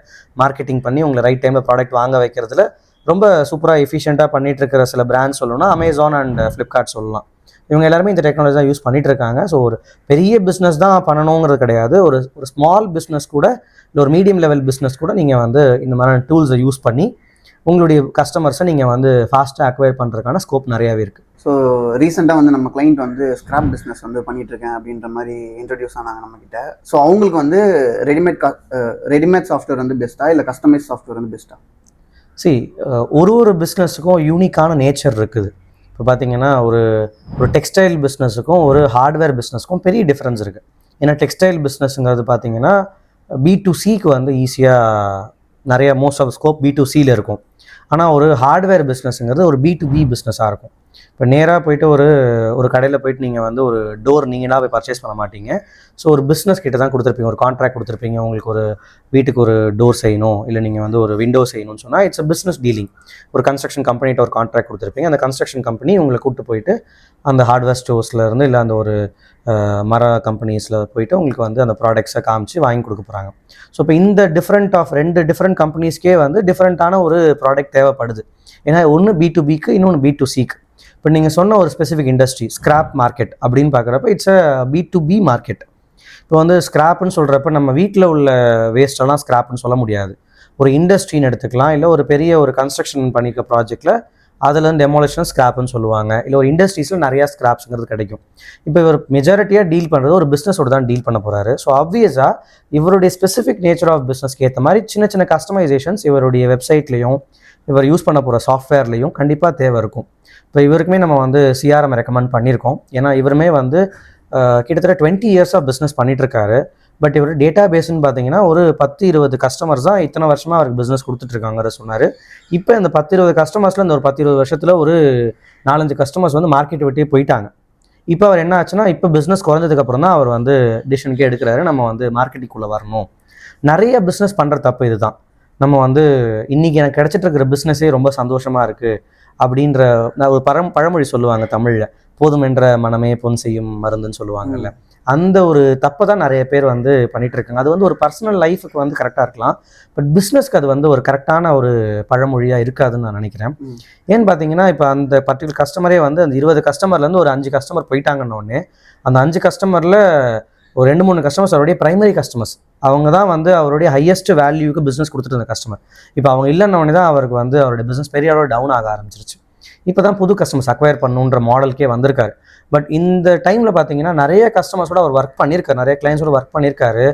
மார்க்கெட்டிங் பண்ணி உங்களை ரைட் டைமில் ப்ராடக்ட் வாங்க வைக்கிறதுல ரொம்ப சூப்பராக எஃபிஷியண்ட்டாக பண்ணிகிட்டு இருக்கிற சில பிராண்ட்ஸ் சொல்லணும்னா அமேசான் அண்ட் ஃப்ளிப்கார்ட் சொல்லலாம். இவங்க எல்லாருமே இந்த டெக்னாலஜி தான் யூஸ் பண்ணிட்டு இருக்காங்க. ஸோ ஒரு பெரிய பிஸ்னஸ் தான் பண்ணணுங்கிறது கிடையாது, ஒரு ஸ்மால் பிஸ்னஸ் கூட இல்லை ஒரு மீடியம் லெவல் பிஸ்னஸ் கூட நீங்கள் வந்து இந்த மாதிரியான டூல்ஸை யூஸ் பண்ணி உங்களுடைய கஸ்டமர்ஸை நீங்கள் வந்து ஃபாஸ்ட்டாக அக்வயர் பண்ணுறதுக்கான ஸ்கோப் நிறையாவே இருக்குது. ஸோ ரீசெண்டாக வந்து நம்ம கிளைண்ட் வந்து ஸ்கிராப் பிஸ்னஸ் வந்து பண்ணிட்டு இருக்கேன் அப்படின்ற மாதிரி இன்ட்ரடியூஸ் ஆனாங்க நம்மக்கிட்ட. ஸோ அவங்களுக்கு வந்து ரெடிமேட் சாஃப்ட்வேர் வந்து பெஸ்ட்டா இல்லை கஸ்டமைஸ் சாஃப்ட்வேர் வந்து பெஸ்ட்டா? ஒரு பிஸ்னஸுக்கும் யூனிக்கான நேச்சர் இருக்குது. இப்போ பார்த்தீங்கன்னா ஒரு டெக்ஸ்டைல் பிஸ்னஸுக்கும் ஒரு ஹார்ட்வேர் பிஸ்னஸுக்கும் பெரிய டிஃப்ரென்ஸ் இருக்குது. ஏன்னா டெக்ஸ்டைல் பிஸ்னஸ்ங்கிறது பார்த்தீங்கன்னா B2Cக்கு வந்து ஈஸியாக நிறைய மோஸ்ட் ஆஃப் ஸ்கோப் B2Cயில் இருக்கும். ஆனால் ஒரு ஹார்ட்வேர் பிஸ்னஸ்ங்கிறது ஒரு B2B பிஸ்னஸாக இருக்கும். இப்போ நேராக போயிட்டு ஒரு கடையில் போயிட்டு நீங்கள் வந்து ஒரு டோர் நீங்களாக போய் பர்ச்சேஸ் பண்ண மாட்டீங்க. ஸோ ஒரு பிஸ்னஸ் கிட்ட தான் கொடுத்துருப்பீங்க, ஒரு கான்ட்ராக்ட் கொடுத்துருப்பீங்க, உங்களுக்கு ஒரு வீட்டுக்கு ஒரு டோர் செய்யணும், இல்லை நீங்கள் வந்து ஒரு விண்டோ செய்யணும்னு சொன்னால் இட்ஸ் அ பிஸ்னஸ் டீலிங். ஒரு கன்ஸ்ட்ரக்ஷன் கம்பெனிகிட்ட ஒரு கான்ட்ராக்ட் கொடுத்துருப்பீங்க, அந்த கன்ஸ்ட்ரக்ஷன் கம்பெனி உங்களை கூப்பிட்டு போயிட்டு அந்த ஹார்ட்வேர் ஸ்டோர்ஸில் இருந்து இல்லை அந்த ஒரு மர கம்பெனிஸில் போயிட்டு உங்களுக்கு வந்து அந்த ப்ராடக்ட்ஸை காமிச்சு வாங்கி கொடுக்க போகிறாங்க. ஸோ இப்போ இந்த ரெண்டு டிஃப்ரெண்ட் கம்பெனிஸ்க்கே வந்து டிஃப்ரெண்ட்டான ஒரு ப்ராடக்ட் தேவைப்படுது. ஏன்னா ஒன்று B2Bக்கு, இன்னொன்று B2Cக்கு. இப்போ நீங்கள் சொன்ன ஒரு ஸ்பெசிஃபிக் இண்டஸ்ட்ரி ஸ்கிராப் மார்க்கெட் அப்படின்னு பார்க்குறப்ப இட்ஸ் அ B2B மார்க்கெட். இப்போ வந்து ஸ்கிராப்னு சொல்கிறப்ப நம்ம வீட்டில் உள்ள வேஸ்ட்டெல்லாம் ஸ்கிராப்னு சொல்ல முடியாது. ஒரு இண்டஸ்ட்ரின்னு எடுத்துக்கலாம், இல்லை ஒரு பெரிய ஒரு கன்ஸ்ட்ரக்ஷன் பண்ணிக்க ப்ராஜெக்டில் அதுலேருந்து டெமாலிஷன் ஸ்கிராப்னு சொல்லுவாங்க, இல்லை ஒரு இண்டஸ்ட்ரீஸில் நிறையா ஸ்கிராப்ஸுங்கிறது கிடைக்கும். இப்போ இவர் மெஜாரிட்டியாக டீல் பண்ணுறது ஒரு பிஸ்னஸோடு தான் டீல் பண்ண போகிறாரு. ஸோ ஆப்வியஸாக இவருடைய ஸ்பெசிஃபிக் நேச்சர் ஆஃப் பிஸ்னஸ்க்கு ஏற்ற மாதிரி சின்ன சின்ன கஸ்டமைசேஷன்ஸ் இவருடைய வெப்சைட்லேயும் இவர் யூஸ் பண்ண போகிற சாஃப்ட்வேர்லேயும் கண்டிப்பாக தேவை இருக்கும். இப்போ இவருக்குமே நம்ம வந்து சிஆர்எம் ரெக்கமெண்ட் பண்ணியிருக்கோம். ஏன்னா இவருமே வந்து கிட்டத்தட்ட 20 இயர்ஸாக பிஸ்னஸ் பண்ணிகிட்ருக்காரு. பட் இவர் டேட்டா பேஸ்ன்னு பார்த்தீங்கன்னா ஒரு 10-20 கஸ்டமர்ஸ் தான் இத்தனை வருஷமாக அவருக்கு பிஸ்னஸ் கொடுத்துட்ருக்காங்கிற சொன்னார். இப்போ இந்த 10-20 கஸ்டமர்ஸில் இந்த ஒரு 10-20 வருஷத்தில் ஒரு 4-5 கஸ்டமர்ஸ் வந்து மார்க்கெட்டை விட்டே போயிட்டாங்க. இப்போ அவர் என்ன ஆச்சுன்னா இப்போ பிஸ்னஸ் குறைஞ்சதுக்கப்புறம் தான் அவர் வந்து டிசிஷனுக்கே எடுக்கிறாரு, நம்ம வந்து மார்க்கெட்டிங்குள்ளே வரணும். நிறைய பிஸ்னஸ் பண்ணுற தப்பு இது தான். நம்ம வந்து இன்றைக்கி எனக்கு கிடச்சிட்டு இருக்கிற பிஸ்னஸே ரொம்ப சந்தோஷமாக இருக்குது அப்படின்ற ஒரு பழமொழி சொல்லுவாங்க தமிழில், போதும் என்ற மனமே பொன் செய்யும் மருந்துன்னு சொல்லுவாங்கல்ல. அந்த ஒரு தப்பை தான் நிறைய பேர் வந்து பண்ணிகிட்டு இருக்காங்க. அது வந்து ஒரு பர்சனல் லைஃபுக்கு வந்து கரெக்டாக இருக்கலாம், பட் பிஸ்னஸ்க்கு அது வந்து ஒரு கரெக்டான ஒரு பழமொழியாக இருக்காதுன்னு நான் நினைக்கிறேன். ஏன்னு பார்த்தீங்கன்னா இப்போ அந்த பர்டிகுலர் கஸ்டமரே வந்து அந்த 20 கஸ்டமர்லேருந்து ஒரு 5 கஸ்டமர் போயிட்டாங்கன்னொடனே அந்த 5 கஸ்டமரில் ஒரு 2-3 கஸ்டமர்ஸ் அவருடைய ப்ரைமரி கஸ்டமர்ஸ், அவங்க தான் வந்து அவருடைய ஹையஸ்ட் வேல்யூக்கு பிஸ்னஸ் கொடுத்துட்டு இருந்த கஸ்டமர். இப்போ அவங்க இல்லைன்னொடனே தான் அவருக்கு வந்து அவருடைய பிஸ்னஸ் பெரிய அளவு டவுன் ஆக ஆரம்பிச்சிருச்சு. இப்போ தான் புது கஸ்டமர்ஸ் அக்வயர் பண்ணுன்ற மாடலுக்கே வந்திருக்காரு. பட் இந்த டைமில் பார்த்தீங்கன்னா நிறைய கஸ்டமர்ஸோட அவர் ஒர்க் பண்ணியிருக்காரு, நிறைய கிளைண்ட்ஸோட ஒர்க் பண்ணியிருக்காரு.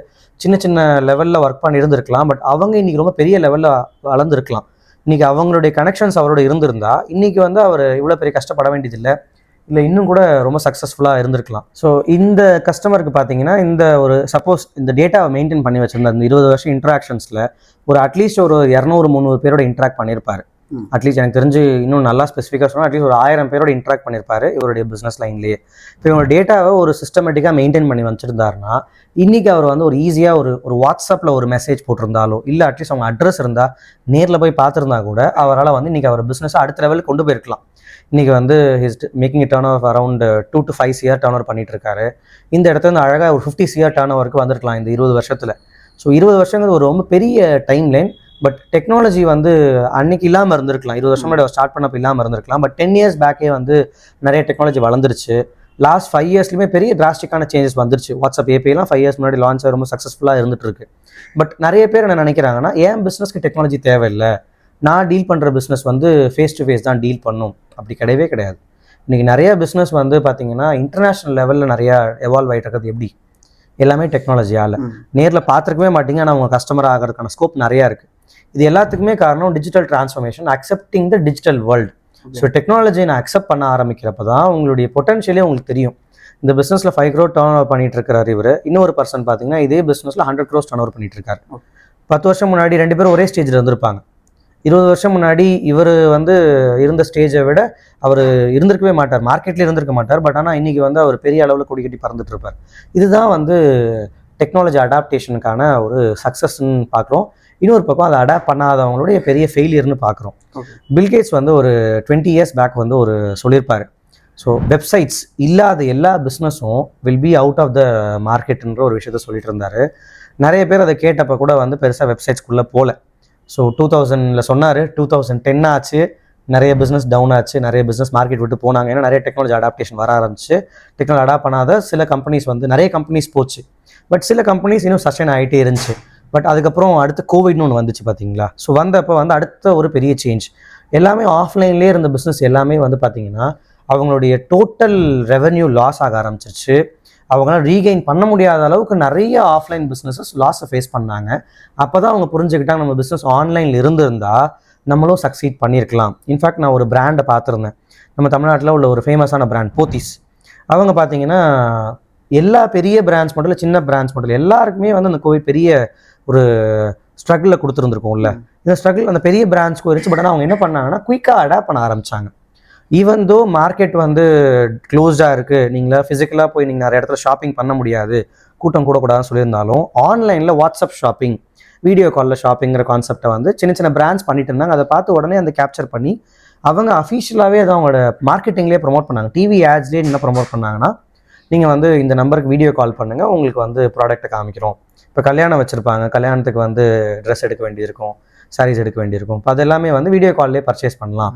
சின்ன சின்ன லெவலில் ஒர்க் பண்ணி இருந்திருக்கலாம், பட் அவங்க இன்றைக்கி ரொம்ப பெரிய லெவலில் வளர்ந்துருக்கலாம். இன்றைக்கி அவங்களுடைய கனெக்ஷன்ஸ் அவரோட இருந்திருந்தா இன்றைக்கி வந்து அவர் இவ்வளோ பெரிய கஷ்டப்பட வேண்டியதில்லை, இல்லை இன்னும் கூட ரொம்ப சக்ஸஸ்ஃபுல்லாக இருந்திருக்கலாம். ஸோ இந்த கஸ்டமருக்கு பார்த்தீங்கன்னா இந்த ஒரு சப்போஸ் இந்த டேட்டாவை மெயின்டைன் பண்ணி வச்சுருந்தார், இந்த 20 வருஷம் இன்ட்ராக்ஷன்ஸில் ஒரு அட்லீஸ்ட் ஒரு 200-300 பேரோட இன்ட்ராக்ட் பண்ணியிருப்பார். அட்லீஸ்ட் எனக்கு தெரிஞ்சு இன்னும் நல்லா ஸ்பெசிஃபிக்காக சொன்னால் அட்லீஸ்ட் ஒரு 1000 பேரோட இன்ட்ராக்ட் பண்ணியிருப்பார் இவருடைய பிஸ்னஸ் லைன்லேயே. இப்போ இவங்க டேட்டாவை ஒரு சிஸ்டமேட்டிக்காக மெயின்டைன் பண்ணி வச்சுருந்தாருன்னா இன்றைக்கி அவர் வந்து ஒரு ஈஸியாக ஒரு வாட்ஸ்அப்பில் ஒரு மெசேஜ் போட்டிருந்தாலோ இல்லை அட்லீஸ்ட் அவங்க அட்ரஸ் இருந்தால் நேரில் போய் பார்த்துருந்தா கூட அவரால் வந்து இன்றைக்கி அவர் பிஸ்னஸை அடுத்த லெவலுக்கு கொண்டு போயிருக்கலாம். இன்றைக்கி வந்து his making turn over around 2 to 5 CR turn over பண்ணிட்டு இருக்காரு. இந்த இடத்துல வந்து அழகாக ஒரு 50 CR டர்ன் ஓவருக்கு வந்திருக்கலாம் இந்த 20 வருஷத்தில். ஸோ 20 வருஷங்கிறது ஒரு ரொம்ப பெரிய டைம் லைன். பட் டெக்னாலஜி வந்து அன்னைக்கு இல்லாமல் இருந்திருக்கலாம், 20 வருஷம் முன்னாடி ஸ்டார்ட் பண்ணப்போ இல்லாமல் இருந்திருக்கலாம். பட் 10 years பேக்கே வந்து நிறைய டெக்னாலஜி வளர்ந்துருச்சு. லாஸ்ட் 5 இயர்ஸ்லையுமே பெரிய டிராஸ்டிக்கான சேஞ்சஸ் வந்துருச்சு. வாட்ஸ்அப் ஏபிஐலாம் 5 இயர்ஸ் முன்னாடி லான்ச் ரொம்ப சக்ஸஸ்ஃபுல்லாக இருந்துட்டு இருக்கு. பட் நிறைய பேர் என்ன நினைக்கிறாங்கன்னா, ஏன் பிஸ்னஸ்க்கு டெக்னாலஜி தேவையில்லை, நான் டீல் பண்ணுற பிஸ்னஸ் வந்து ஃபேஸ் டு ஃபேஸ் தான் டீல் பண்ணும். அப்படி கிடையவே கிடையாது. இன்றைக்கி நிறைய பிஸ்னஸ் வந்து பார்த்தீங்கன்னா இன்டர்நேஷ்னல் லெவலில் நிறையா எவால்வ் ஆகிட்டு இருக்கிறது. எப்படி? எல்லாமே டெக்னாலஜியால். நேரில் பார்த்துருக்கவே மாட்டீங்க, ஆனால் அவங்க கஸ்டமர் ஆகிறதுக்கான ஸ்கோப் நிறையா இருக்குது. இது எல்லாத்துக்குமே காரணம் digital transformation, accepting the digital world. So டெக்னாலஜியை நான் அக்செப்ட் பண்ண ஆரம்பிக்கிறப்ப தான் உங்களுடைய பொட்டன்ஷியலே உங்களுக்கு தெரியும். இந்த பிஸ்னஸில் 5 crore டர்ன் ஓவர் பண்ணிட்டு இருக்கிறார் இவர். இன்னொரு பர்சன் பார்த்தீங்கன்னா இதே பிஸ்னஸில் 100 crores டர்ன் ஓவர் பண்ணிட்டு இருக்காரு. 10 வருஷம் முன்னாடி 2 பேரும் ஒரே ஸ்டேஜில் இருந்திருப்பாங்க. 20 வருஷம் முன்னாடி இவர் வந்து இருந்த ஸ்டேஜை விட அவர் இருந்திருக்கவே மாட்டார், மார்க்கெட்டில் இருந்திருக்க மாட்டார். பட் ஆனால் இன்றைக்கி வந்து அவர் பெரிய அளவில் கொடி கட்டி பறந்துட்டு இருப்பார். இதுதான் வந்து டெக்னாலஜி அடாப்டேஷனுக்கான ஒரு சக்ஸஸ்ன்னு பார்க்குறோம். இன்னொரு பக்கம் அதை அடாப்ட் பண்ணாதவங்களுடைய பெரிய ஃபெயிலியர்னு பார்க்குறோம். பில்கேட்ஸ் வந்து ஒரு 20 years பேக் வந்து ஒரு சொல்லியிருப்பார். ஸோ வெப்சைட்ஸ் இல்லாத எல்லா பிஸ்னஸும் will be out of the மார்க்கெட்டுன்ற ஒரு விஷயத்த சொல்லிட்டு இருந்தார். நிறைய பேர் அதை கேட்டப்போ கூட வந்து பெருசாக வெப்சைட்ஸ்குள்ளே போகல. ஸோ 2000 சொன்னார், 2010 ஆச்சு, நிறைய பிஸ்னஸ் டவுன் ஆச்சு, நிறைய பிஸ்னஸ் மார்க்கெட் விட்டு போனாங்க. ஏன்னா நிறைய டெக்னாலஜி அடாப்டேஷன் வர ஆரம்பிச்சு. டெக்னாலஜி அடாப்ட் பண்ணாத சில கம்பெனிஸ் வந்து நிறைய கம்பெனிஸ் போச்சு. பட் சில கம்பெனிஸ் இன்னும் சஸ்டைன் ஆகிட்டே இருந்துச்சு. பட் அதுக்கப்புறம் அடுத்து கோவிட்னு ஒன்று வந்துச்சு பார்த்தீங்களா. ஸோ வந்தப்போ வந்து அடுத்த ஒரு பெரிய சேஞ்ச், எல்லாமே ஆஃப்லைன்லேயே இருந்த பிஸ்னஸ் எல்லாமே வந்து பார்த்தீங்கன்னா அவங்களுடைய டோட்டல் ரெவென்யூ லாஸ் ஆக ஆரம்பிச்சிருச்சு. அவங்களால ரீகெயின் பண்ண முடியாத அளவுக்கு நிறைய ஆஃப்லைன் பிஸ்னஸஸ் லாஸை ஃபேஸ் பண்ணாங்க. அப்போ தான் அவங்க புரிஞ்சுக்கிட்டாங்க, நம்ம பிஸ்னஸ் ஆன்லைனில் இருந்திருந்தால் நம்மளும் சக்சீட் பண்ணியிருக்கலாம். இன்ஃபேக்ட் நான் ஒரு பிராண்டை பார்த்துருந்தேன், நம்ம தமிழ்நாட்டில் உள்ள ஒரு ஃபேமஸான பிராண்ட் போத்தீஸ். அவங்க பார்த்தீங்கன்னா எல்லா பெரிய பிராண்ட்ஸ் மட்டும் இல்லை, சின்ன பிராண்ட்ஸ் மட்டும் இல்லை, எல்லாருக்குமே வந்து அந்த கோவிட் பெரிய ஒரு ஸ்ட்ரகிளில் கொடுத்துருந்துருக்கோம்ல. இந்த ஸ்ட்ரகிள் அந்த பெரிய பிராண்ட்ஸ்க்கு இருந்துச்சு. பட் ஆனால் அவங்க என்ன பண்ணாங்கன்னா குயிக்காக அடாப்ட் பண்ண ஆரம்பித்தாங்க. ஈவன் தோ மார்க்கெட் வந்து க்ளோஸ்டாக இருக்குது, நீங்களா ஃபிசிக்கலாக போய் நீங்கள் நிறைய இடத்துல ஷாப்பிங் பண்ண முடியாது, கூட்டம் கூடக்கூடாதுன்னு சொல்லியிருந்தாலும் ஆன்லைனில் வாட்ஸ்அப் ஷாப்பிங், வீடியோ காலில் ஷாப்பிங்கிற கான்செப்டை வந்து சின்ன சின்ன பிராண்ட்ஸ் பண்ணிட்டு இருந்தாங்க. அதை பார்த்து உடனே அந்த கேப்சர் பண்ணி அவங்க அஃபிஷியலாகவே அதை அவங்களோட மார்க்கெட்டிங்லேயே ப்ரொமோட் பண்ணாங்க. டிவி ஆட்ஸ்லேயே என்ன ப்ரொமோட் பண்ணாங்கன்னா, நீங்கள் வந்து இந்த நம்பருக்கு வீடியோ கால் பண்ணுங்கள், உங்களுக்கு வந்து ப்ராடக்ட்டை காமிக்கிறோம். இப்போ கல்யாணம் வச்சுருப்பாங்க, கல்யாணத்துக்கு வந்து ட்ரெஸ் எடுக்க வேண்டியிருக்கும், சாரீஸ் எடுக்க வேண்டியிருக்கும். இப்போ அது எல்லாமே வந்து வீடியோ கால்லேயே பர்ச்சேஸ் பண்ணலாம்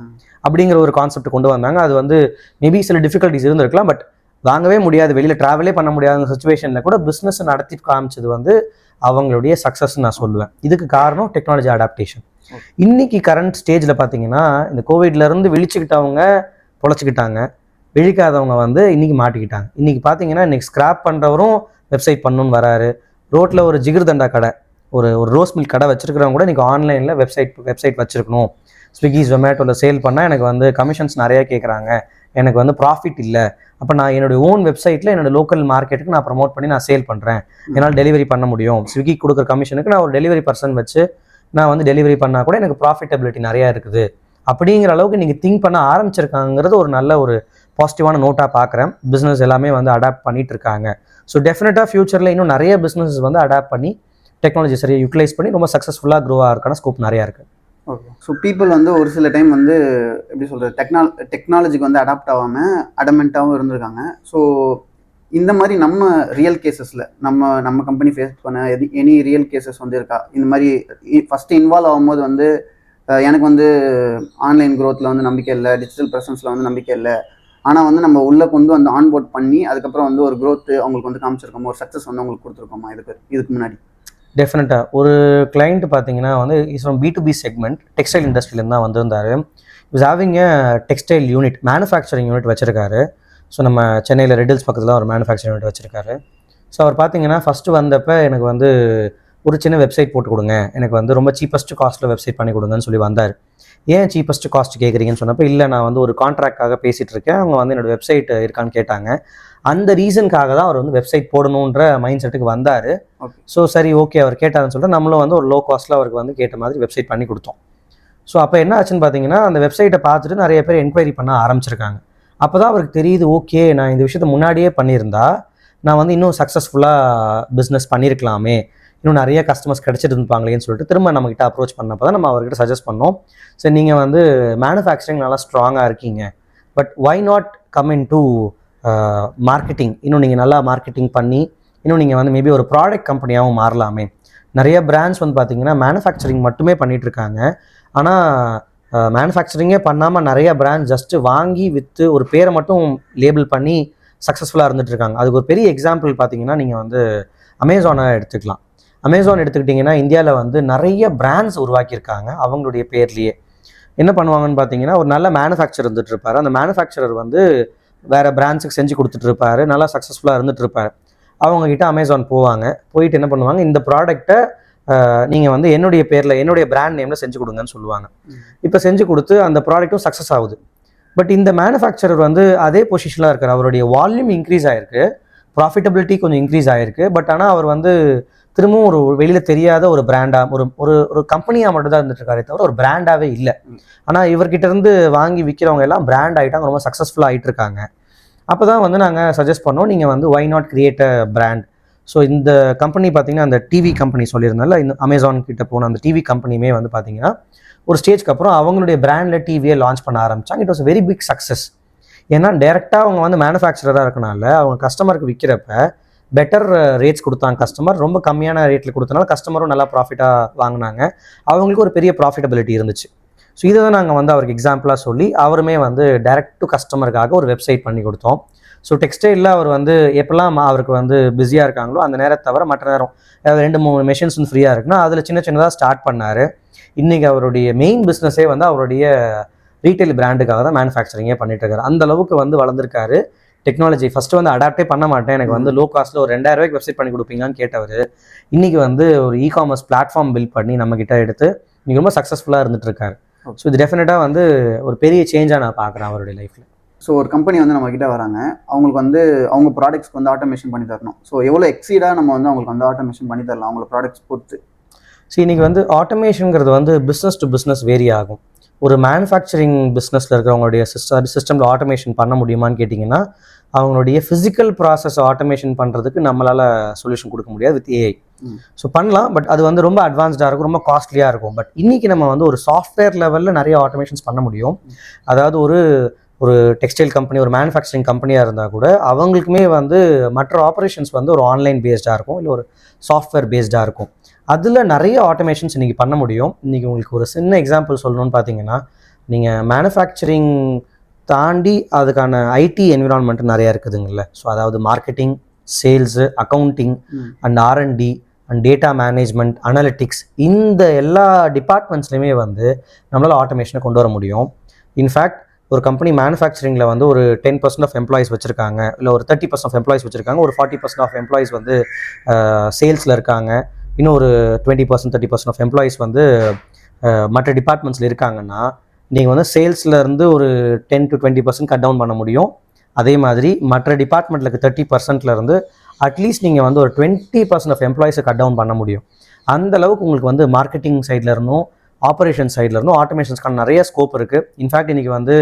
அப்படிங்கிற ஒரு கான்செப்ட் கொண்டு வந்தாங்க. அது வந்து மேபி சில டிஃபிகல்ட்டிஸ் இருந்திருக்கலாம். பட் வாங்கவே முடியாது, வெளியில் ட்ராவலே பண்ண முடியாத சுச்சுவேஷனில் கூட பிஸ்னஸ் நடத்தி காமிச்சது வந்து அவங்களுடைய சக்ஸஸ்ன்னு நான் சொல்லுவேன். இதுக்கு காரணம் டெக்னாலஜி அடாப்டேஷன். இன்னைக்கு கரண்ட் ஸ்டேஜில் பார்த்தீங்கன்னா இந்த கோவிட்லேருந்து விழிச்சுக்கிட்டவங்க பொழைச்சிக்கிட்டாங்க, விழிக்காதவங்க வந்து இன்றைக்கி மாட்டிக்கிட்டாங்க. இன்றைக்கி பார்த்தீங்கன்னா இன்றைக்கி ஸ்க்ராப் பண்ணுறவரும் வெப்சைட் பண்ணணுன்னு வராரு. ரோட்டில் ஒரு ஜிகிர்தண்டா கடை, ஒரு ரோஸ் மில்க் கடை வச்சுருக்கிறவங்க கூட இன்றைக்கி ஆன்லைனில் வெப்சைட் வச்சுருக்கணும். ஸ்விக்கி ஜொமேட்டோவில் சேல் பண்ணால் எனக்கு வந்து கமிஷன்ஸ் நிறையா கேட்குறாங்க, எனக்கு வந்து ப்ராஃபிட் இல்லை, அப்போ நான் என்னுடைய ஓன் வெப்சைட்டில் என்னோடய லோக்கல் மார்க்கெட்டுக்கு நான் ப்ரமோட் பண்ணி நான் சேல் பண்ணுறேன், என்னால் டெலிவரி பண்ண முடியும், ஸ்விக்கி கொடுக்குற கமிஷனுக்கு நான் ஒரு டெலிவரி பர்சன் வச்சு நான் வந்து டெலிவரி பண்ணால் கூட எனக்கு ப்ராஃபிட்டபிலிட்டி நிறையா இருக்குது அப்படிங்கிற அளவுக்கு நீங்கள் திங்க் பண்ண ஆரம்பிச்சிருக்காங்கிறது ஒரு நல்ல ஒரு பாசிட்டிவான நோட்டாக பார்க்குறேன். பிஸ்னஸ் எல்லாமே வந்து அடாப்ட் பண்ணிட்டு இருக்காங்க. ஸோ டெஃபினட்டாக ஃபியூச்சரில் இன்னும் நிறைய பிஸ்னஸஸ் வந்து அடாப்ட் பண்ணி டெக்னாலஜி சரியாக யூட்டிலைஸ் பண்ணி ரொம்ப சக்ஸஸ்ஃபுல்லாக க்ரோ ஆகிறதுக்கான ஸ்கோப் நிறையா இருக்குது. ஓகே. ஸோ பீப்புள் வந்து ஒரு சில டைம் வந்து எப்படி சொல்கிறது, டெக்னாலஜிக்கு வந்து அடாப்ட் ஆகாமல் அடமெண்ட்டாகவும் இருந்திருக்காங்க. ஸோ இந்த மாதிரி நம்ம ரியல் கேசஸில் நம்ம கம்பெனி ஃபேஸ் பண்ண எனி ரியல் கேசஸ் வந்து இருக்கா? இந்த மாதிரி ஃபஸ்ட்டு இன்வால்வ் ஆகும்போது வந்து எனக்கு வந்து ஆன்லைன் க்ரோத்தில் வந்து நம்பிக்கை இல்லை, டிஜிட்டல் ப்ரெசன்ஸில் வந்து நம்பிக்கை இல்லை, ஆனால் வந்து நம்ம உள்ளே கொண்டு வந்து ஆன்போர்ட் பண்ணி அதுக்கப்புறம் வந்து ஒரு க்ரோத்து அவங்களுக்கு வந்து காமிச்சிருக்கோம், ஒரு சக்ஸஸ் வந்து அவங்களுக்கு கொடுத்துருக்கோமா இதுக்கு முன்னாடி? டெஃபினட்டாக ஒரு கிளைண்ட் பார்த்தீங்கன்னா வந்து is from B2B segment, textile இண்டஸ்ட்ரியிலேருந்து தான் வந்திருந்தார். Is having a textile unit, manufacturing unit வச்சுருக்காரு. ஸோ நம்ம சென்னையில் ரெட்டில்ஸ் பக்கத்தில் ஒரு மேனுஃபேக்சரிங் யூனிட் வச்சுருக்காரு. ஸோ அவர் பார்த்தீங்கன்னா ஃபஸ்ட்டு வந்தப்போ எனக்கு வந்து ஒரு சின்ன வெப்சைட் போட்டு கொடுங்க, எனக்கு வந்து ரொம்ப சீப்பஸ்ட் காஸ்ட்டில் வெப்சைட் பண்ணி கொடுங்கன்னு சொல்லி வந்தார். ஏன் சீப்பஸ்ட் காஸ்ட் கேட்குறீங்கன்னு சொன்னப்போ, இல்லை நான் வந்து ஒரு கான்ட்ராக்டாக பேசிகிட்டு இருக்கேன், அவங்க வந்து என்னோடய வெப்சைட் இருக்கான்னு கேட்டாங்க. அந்த ரீசனுக்காக தான் அவர் வந்து வெப்சைட் போடணுன்ற மைண்ட் செட்டுக்கு வந்தார். ஸோ சரி ஓகே அவர் கேட்டாருன்னு சொல்லிட்டு நம்மளும் வந்து ஒரு லோ காஸ்ட்டில் அவருக்கு வந்து கேட்ட மாதிரி வெப்சைட் பண்ணி கொடுத்தோம். ஸோ அப்போ என்ன ஆச்சுன்னு பார்த்தீங்கன்னா, அந்த வெப்சைட்டை பார்த்துட்டு நிறைய பேர் என்கொயரி பண்ண ஆரம்பிச்சிருக்காங்க. அப்போ தான் அவருக்கு தெரியுது, ஓகே நான் இந்த விஷயத்தை முன்னாடியே பண்ணியிருந்தா நான் வந்து இன்னும் சக்ஸஸ்ஃபுல்லாக பிஸ்னஸ் பண்ணியிருக்கலாமே, இன்னும் நிறைய கஸ்டமர்ஸ் கிடச்சிட்டு இருப்பாங்களேன்னு சொல்லிட்டு திரும்ப நம்மகிட்ட அப்ரோச் பண்ணப்போ தான் நம்ம அவர்கிட்ட சஜஸ்ட் பண்ணோம். சரி நீங்கள் வந்து மேனுஃபேக்சரிங் நல்லா ஸ்ட்ராங்காக இருக்கீங்க, but why not come into marketing, இன்னும் நீங்கள் நல்லா மார்க்கெட்டிங் பண்ணி இன்னும் நீங்கள் வந்து மேபி ஒரு ப்ராடக்ட் கம்பெனியாகவும் மாறலாமே. நிறைய பிராண்ட்ஸ் வந்து பார்த்தீங்கன்னா மேனுஃபேக்சரிங் மட்டுமே பண்ணிகிட்ருக்காங்க. ஆனால் மேனுஃபேக்சரிங்கே பண்ணாமல் நிறைய பிராண்ட் ஜஸ்ட்டு வாங்கி விற்று ஒரு பேரை மட்டும் லேபிள் பண்ணி சக்ஸஸ்ஃபுல்லாக இருந்துட்டு இருக்காங்க. அதுக்கு ஒரு பெரிய எக்ஸாம்பிள் பார்த்தீங்கன்னா நீங்கள் வந்து அமேசானை எடுத்துக்கலாம். அமேசான் எடுத்துக்கிட்டிங்கன்னா இந்தியாவில் வந்து நிறைய பிராண்ட்ஸ் உருவாக்கியிருக்காங்க அவங்களுடைய பேர்லேயே. என்ன பண்ணுவாங்கன்னு பார்த்தீங்கன்னா, ஒரு நல்ல மேனுஃபேக்சர் இருந்துட்டு இருப்பார். அந்த மேனுஃபேக்சரர் வந்து வேறு பிராண்ட்ஸுக்கு செஞ்சு கொடுத்துட்டு இருப்பாரு, நல்லா சக்ஸஸ்ஃபுல்லாக இருந்துட்டு இருப்பார். அவங்ககிட்ட அமேசான் போவாங்க, போயிட்டு என்ன பண்ணுவாங்க, இந்த ப்ராடக்ட்டை நீங்கள் வந்து என்னுடைய பேரில் என்னுடைய பிராண்ட் நேமில் செஞ்சு கொடுங்கன்னு சொல்லுவாங்க. இப்போ செஞ்சு கொடுத்து அந்த ப்ராடக்ட்டும் சக்ஸஸ் ஆகுது. பட் இந்த மேனுஃபேக்சரர் வந்து அதே பொசிஷனில் இருக்கார். அவருடைய வால்யூம் இன்க்ரீஸ் ஆகிருக்கு, ப்ராஃபிட்டபிலிட்டி கொஞ்சம் இன்க்ரீஸ் ஆகிருக்கு. பட் ஆனால் அவர் வந்து திரும்பவும் ஒரு வெளியில் தெரியாத ஒரு பிராண்டாக ஒரு கம்பெனியாக மட்டும் தான் இருந்துட்டு இருக்காரே தவிர ஒரு பிராண்டாகவே இல்லை. ஆனால் இவர்கிட்ட இருந்து வாங்கி விற்கிறவங்க எல்லாம் பிராண்ட் ஆகிட்டாங்க, ரொம்ப சக்ஸஸ்ஃபுல்லாக ஆகிட்டு இருக்காங்க. அப்போ தான் வந்து நாங்கள் சஜஸ்ட் பண்ணோம், நீங்கள் வந்து why not create a brand. So இந்த கம்பெனி பார்த்தீங்கன்னா அந்த டிவி கம்பெனி சொல்லியிருந்தால, இந்த அமேசான் கிட்ட போன அந்த டிவி கம்பெனியுமே வந்து பார்த்தீங்கன்னா ஒரு ஸ்டேஜ்க்கு அப்புறம் அவங்களுடைய பிராண்டில் டிவியை லான்ச் பண்ண ஆரம்பித்தாங்க. It was very big success. ஏன்னா டேரெக்டாக அவங்க வந்து மேனுஃபேக்சரராக இருக்கனால அவங்க கஸ்டமருக்கு விற்கிறப்ப பெட்டர் ரேட்ஸ் கொடுத்தாங்க. கஸ்டமர் ரொம்ப கம்மியான ரேட்டில் கொடுத்தனால கஸ்டமரும் நல்லா ப்ராஃபிட்டாக வாங்கினாங்க. அவங்களுக்கு ஒரு பெரிய ப்ராஃபிட்டபிலிட்டி இருந்துச்சு. ஸோ இதை தான் நாங்கள் வந்து அவருக்கு எக்ஸாம்பிளாக சொல்லி அவருமே வந்து டைரக்ட் டு கஸ்டமருக்காக ஒரு வெப்சைட் பண்ணி கொடுத்தோம். ஸோ டெக்ஸ்டைலில் அவர் வந்து எப்போல்லாம் அவருக்கு வந்து பிஸியாக இருக்காங்களோ அந்த நேரத்தை தவிர மற்ற நேரம் அதாவது 2-3 மெஷின்ஸ் வந்து ஃப்ரீயாக இருக்குன்னா அதில் சின்ன சின்னதாக ஸ்டார்ட் பண்ணார். இன்றைக்கி அவருடைய மெயின் பிஸ்னஸே வந்து அவருடைய ரீட்டைல் பிராண்டுக்காக தான் மேனுஃபேக்சரிங்கே பண்ணிட்டு இருக்காரு. அந்த அளவுக்கு வந்து வளர்ந்துருக்காரு. டெக்னாலஜி ஃபஸ்ட்டு வந்து அடாப்டே பண்ண மாட்டேன், எனக்கு வந்து லோ காஸ்ட்டில் ஒரு 2000 ரூபாய்க்கு வெப்சைட் பண்ணி கொடுப்பீங்களான்னு கேட்டவர் இன்றைக்கி வந்து ஒரு இ-காமர்ஸ் பிளாட்ஃபார்ம் பில்ட் பண்ணி நம்மக்கிட்ட எடுத்து இன்றைக்கி ரொம்ப சக்ஸஸ்ஃபுல்லாக இருந்துட்டு இருக்காரு. ஸோ இது டெஃபினட்டாக வந்து ஒரு பெரிய சேஞ்சாக நான் பார்க்குறேன் அவருடைய லைஃப்பில். ஸோ ஒரு கம்பெனி வந்து நம்மக்கிட்ட வராங்க, அவங்களுக்கு வந்து அவங்க ப்ராடக்ட்ஸ்க்கு வந்து ஆட்டோமேஷன் பண்ணி தரணும். ஸோ எவ்வளோ எக்ஸீடாக நம்ம வந்து அவங்களுக்கு வந்து ஆட்டோமேஷன் பண்ணி தரலாம் அவங்கள ப்ராடக்ட்ஸ் பொறுத்து. ஸோ இன்றைக்கி வந்து ஆட்டோமேஷனுங்கிறது வந்து பிஸ்னஸ் டு பிஸ்னஸ் வேரி ஆகும். ஒரு மேனுஃபேக்சரிங் பிஸ்னஸில் இருக்கிறவங்களுடைய சிஸ்டமில் ஆட்டோமேஷன் பண்ண முடியுமான்னு கேட்டிங்கன்னா, அவங்களுடைய ஃபிசிக்கல் ப்ராசஸ் ஆட்டோமேஷன் பண்ணுறதுக்கு நம்மளால் சொல்யூஷன் கொடுக்க முடியாது வித் ஏஐ. ஸோ பண்ணலாம், பட் அது வந்து ரொம்ப அட்வான்ஸ்டாக இருக்கும், ரொம்ப காஸ்ட்லியாக இருக்கும். பட் இன்றைக்கி நம்ம வந்து ஒரு சாஃப்ட்வேர் லெவலில் நிறைய ஆட்டோமேஷன்ஸ் பண்ண முடியும். அதாவது ஒரு டெக்ஸ்டைல் கம்பெனி, ஒரு மேனுஃபேக்சரிங் கம்பெனியாக இருந்தால் கூட அவங்களுக்குமே வந்து மற்ற ஆப்ரேஷன்ஸ் வந்து ஒரு ஆன்லைன் பேஸ்டாக இருக்கும், இல்லை ஒரு சாஃப்ட்வேர் பேஸ்டாக இருக்கும். அதில் நிறைய ஆட்டோமேஷன்ஸ் இன்றைக்கி பண்ண முடியும். இன்றைக்கி உங்களுக்கு ஒரு சின்ன எக்ஸாம்பிள் சொல்லணும்னு பார்த்தீங்கன்னா, நீங்கள் மேனுஃபேக்சரிங் தாண்டி அதுக்கான ஐடி என்விரான்மெண்ட் நிறையா இருக்குதுங்கள. ஸோ அதாவது marketing, sales, accounting and R&D and data management, analytics, இந்த எல்லா டிபார்ட்மெண்ட்ஸ்லையுமே வந்து நம்மளால் ஆட்டோமேஷனை கொண்டு வர முடியும். இன்ஃபேக்ட் ஒரு கம்பெனி மேனுஃபேக்சரிங்கில் வந்து ஒரு 10% ஆஃப் எம்ப்ளாயிஸ் வச்சுருக்காங்க, இல்லை ஒரு 30% ஆஃப் எம்ப்ளாயிஸ் வச்சுருக்காங்க, ஒரு 40% ஆஃப் எம்ப்ளாயிஸ் வந்து சேல்ஸில் இருக்காங்க, இன்னும் ஒரு 20% 30% ஆஃப் எம்ப்ளாயிஸ் வந்து மற்ற டிபார்ட்மெண்ட்ஸில் இருக்காங்கன்னா, நீங்கள் வந்து சேல்ஸ்லேருந்து ஒரு 10 to 20% கட் டவுன் பண்ண முடியும். அதே மாதிரி மற்ற டிபார்ட்மெண்ட்டில் இருக்க 30%லேருந்து அட்லீஸ்ட் நீங்கள் வந்து ஒரு 20% ஆஃப் எம்ப்ளாயிஸை கட் டவுன் பண்ண முடியும். அந்த அளவுக்கு உங்களுக்கு வந்து மார்க்கெட்டிங் சைடில் இருந்தும் ஆப்ரேஷன் சைடில் இருந்தும் ஆட்டோமேஷன்ஸ்க்கான நிறைய ஸ்கோப் இருக்குது. இன்ஃபேக்ட் இன்றைக்கி வந்து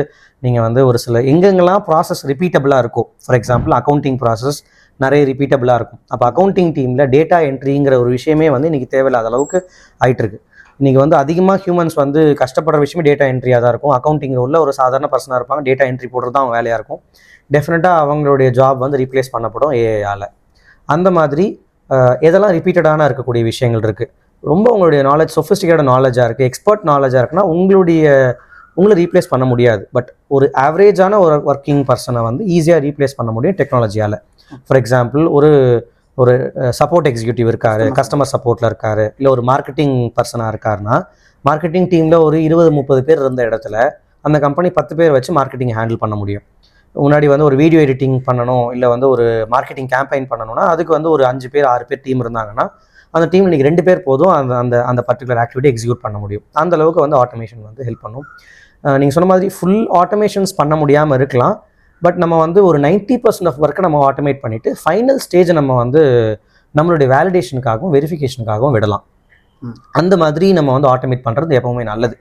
நீங்கள் வந்து ஒரு சில எங்கெங்கெல்லாம் ப்ராசஸ் ரிப்பீட்டபிளாக இருக்கும், ஃபார் எக்ஸாம்பிள் அக்கௌண்டிங் ப்ராசஸ் நிறைய ரிப்பீட்டபிளாக இருக்கும். அப்போ அக்கௌண்டிங் டீமில் டேட்டா என்ட்ரிங்கிற ஒரு விஷயமே வந்து இன்றைக்கி தேவையில்லாத அளவுக்கு ஆகிட்டுருக்கு. இன்றைக்கி வந்து அதிகமாக ஹியூமன்ஸ் வந்து கஷ்டப்படுற விஷயமே டேட்டா என்ட்ரியாக தான் இருக்கும். அக்கௌண்டிங் உள்ள ஒரு சாதாரண பர்சனாக இருப்பாங்க, டேட்டா என்ட்ரி போடுறது தான் அவங்க வேலையாக இருக்கும். டெஃபினட்டாக அவங்களுடைய ஜாப் வந்து ரீப்ளேஸ் பண்ணப்படும் ஏஐயால். அந்த மாதிரி எதெல்லாம் ரிப்பீட்டடான இருக்கக்கூடிய விஷயங்கள் இருக்குது, ரொம்ப உங்களுடைய நாலேஜ் சொஃபிஸ்டிகேட்டட் நாலேஜாக இருக்குது, எக்ஸ்பர்ட் நாலேஜாக இருக்குன்னா உங்களை ரீப்ளேஸ் பண்ண முடியாது. பட் ஒரு ஆவரேஜான ஒரு ஒர்க்கிங் பர்சனை வந்து ஈஸியாக ரீப்ளேஸ் பண்ண முடியும் டெக்னாலஜியால். ஃபார் எக்ஸாம்பிள் ஒரு சப்போர்ட் எக்ஸிக்யூட்டிவ் இருக்கார், கஸ்டமர் சப்போர்ட்டில் இருக்கார், இல்லை ஒரு மார்க்கெட்டிங் பர்சனாக இருக்காருன்னா, மார்க்கெட்டிங் டீமில் ஒரு 20-30 பேர் இருந்த இடத்துல அந்த கம்பெனி 10 பேர் வச்சு மார்க்கெட்டிங் ஹேண்டில் பண்ண முடியும். முன்னாடி வந்து ஒரு வீடியோ எடிட்டிங் பண்ணணும், இல்லை வந்து ஒரு மார்க்கெட்டிங் கேம்பெயின் பண்ணணும்னா அதுக்கு வந்து ஒரு 5 பேர் 6 பேர் டீம் இருந்தாங்கன்னா அந்த டீம் இன்றைக்கி 2 பேர் போதும் அந்த பர்டிகுலர் ஆக்டிவிட்டி எக்ஸிக்யூட் பண்ண முடியும். அந்த அளவுக்கு வந்து ஆட்டோமேஷன் வந்து ஹெல்ப் பண்ணும். நீங்கள் சொன்ன மாதிரி ஃபுல் ஆட்டோமேஷன்ஸ் பண்ண முடியாமல் இருக்கலாம், பட் நம்ம வந்து ஒரு 90% ஆஃப் ஒர்க்கை நம்ம ஆட்டோமேட் பண்ணிவிட்டு ஃபைனல் ஸ்டேஜை நம்ம வந்து நம்மளுடைய வேலிடேஷனுக்காகவும் வெரிஃபிகேஷனுக்காகவும் விடலாம். அந்த மாதிரி நம்ம வந்து ஆட்டோமேட் பண்ணுறது எப்போவுமே நல்லது.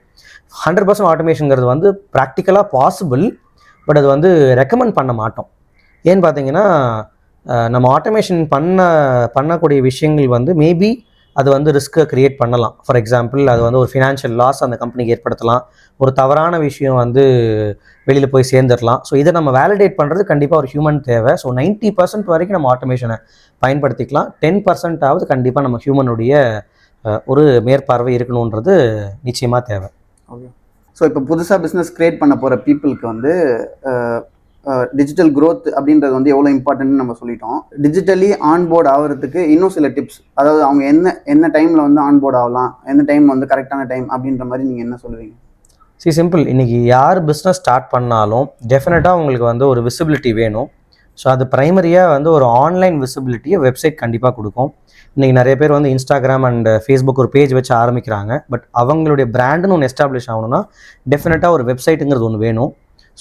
100% ஆட்டோமேஷனுங்கிறது வந்து ப்ராக்டிக்கலாக பாசிபிள், பட் அது வந்து ரெக்கமெண்ட் பண்ண மாட்டோம். ஏன்னு பார்த்தீங்கன்னா, நம்ம ஆட்டோமேஷன் பண்ணக்கூடிய விஷயங்கள் வந்து மேபி அது வந்து ரிஸ்க்கை க்ரியேட் பண்ணலாம். ஃபார் எக்ஸாம்பிள் அது வந்து ஒரு ஃபினான்ஷியல் லாஸ் அந்த கம்பெனிக்கு ஏற்படுத்தலாம், ஒரு தவறான விஷயம் வந்து வெளியில் போய் சேர்ந்துடலாம். ஸோ இதை நம்ம வேலிடேட் பண்ணுறது கண்டிப்பாக ஒரு ஹியூமன் தேவை. ஸோ 90% வரைக்கும் நம்ம ஆட்டோமேஷனை பயன்படுத்திக்கலாம். 10% கண்டிப்பாக நம்ம ஹியூமனுடைய ஒரு மேற்பார்வை இருக்கணுன்றது நிச்சயமாக தேவை. ஓகே. ஸோ இப்போ புதுசாக பிஸ்னஸ் க்ரியேட் பண்ண போகிற பீப்புளுக்கு வந்து டிஜிட்டல் growth அப்படின்றது வந்து எவ்வளோ இம்பார்ட்டன்ட்னு நம்ம சொல்லிட்டோம். டிஜிட்டலி ஆன்போர்ட் ஆகிறதுக்கு இன்னும் சில டிப்ஸ், அதாவது அவங்க என்ன டைமில் வந்து ஆன்போர்ட் ஆகலாம், எந்த டைம் வந்து கரெக்டான டைம் அப்படின்ற மாதிரி நீங்கள் என்ன சொல்லுவீங்க? சிம்பிள். இன்றைக்கி யார் பிஸ்னஸ் ஸ்டார்ட் பண்ணாலும் டெஃபினட்டாக உங்களுக்கு வந்து ஒரு விசிபிலிட்டி வேணும். ஸோ அது ப்ரைமரியாக வந்து ஒரு ஆன்லைன் விசிபிலிட்டியை வெப்சைட் கண்டிப்பாக கொடுக்கும். இன்றைக்கி நிறைய பேர் வந்து இன்ஸ்டாகிராம் அண்ட் ஃபேஸ்புக் ஒரு பேஜ் வச்சு ஆரம்பிக்கிறாங்க. பட் அவங்களுடைய பிராண்டுன்னு ஒன்று எஸ்டாப்ளிஷ் ஆகணும்னா டெஃபினட்டாக ஒரு வெப்சைட்டுங்கிறது ஒன்று வேணும்.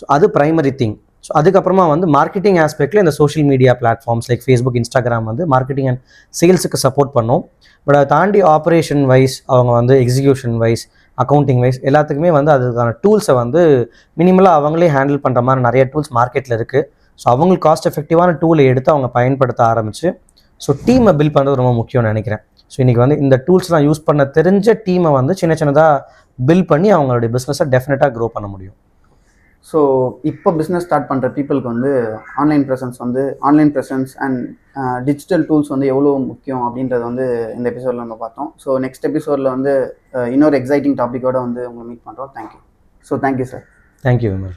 ஸோ அது ப்ரைமரி திங். ஸோ அதுக்கப்புறமா வந்து மார்க்கெட்டிங் ஆஸ்பெக்டில் இந்த social media platforms like Facebook, Instagram வந்து மார்க்கெட்டிங் அண்ட் சேல்ஸுக்கு சப்போர்ட் பண்ணும். பட் அதை தாண்டி ஆப்ரேஷன் வைஸ் அவங்க வந்து எக்ஸிக்யூஷன் வைஸ், அக்கௌண்டிங் வைஸ் எல்லாத்துக்குமே வந்து அதுக்கான டூல்ஸை வந்து மினிமலாக அவங்களே ஹேண்டில் பண்ணுற மாதிரி நிறைய டூல்ஸ் மார்க்கெட்டில் இருக்குது. ஸோ அவங்களுக்கு காஸ்ட் எஃபெக்டிவான டூலை எடுத்து அவங்க பயன்படுத்த ஆரம்பித்து ஸோ டீமை பில்ட் பண்ணுறது ரொம்ப முக்கியம்னு நினைக்கிறேன். ஸோ இன்றைக்கி வந்து இந்த டூல்ஸ்லாம் யூஸ் பண்ண தெரிஞ்ச டீமை வந்து சின்னதாக பில்ட் பண்ணி அவங்களுடைய பிஸ்னஸை டெஃபினட்டாக க்ரோ பண்ண முடியும். ஸோ இப்போ பிஸ்னஸ் ஸ்டார்ட் பண்ணுற பீப்புளுக்கு வந்து online presence and digital tools வந்து எவ்வளோ முக்கியம் அப்படின்றத வந்து இந்த எபிசோடில் நம்ம பார்த்தோம். ஸோ நெக்ஸ்ட் எபிசோடில் வந்து இன்னொரு எக்ஸைட்டிங் டாப்பிக்கோடு வந்து உங்களை மீட் பண்ணுறோம். Thank you. So thank you sir. Thank you Vimal.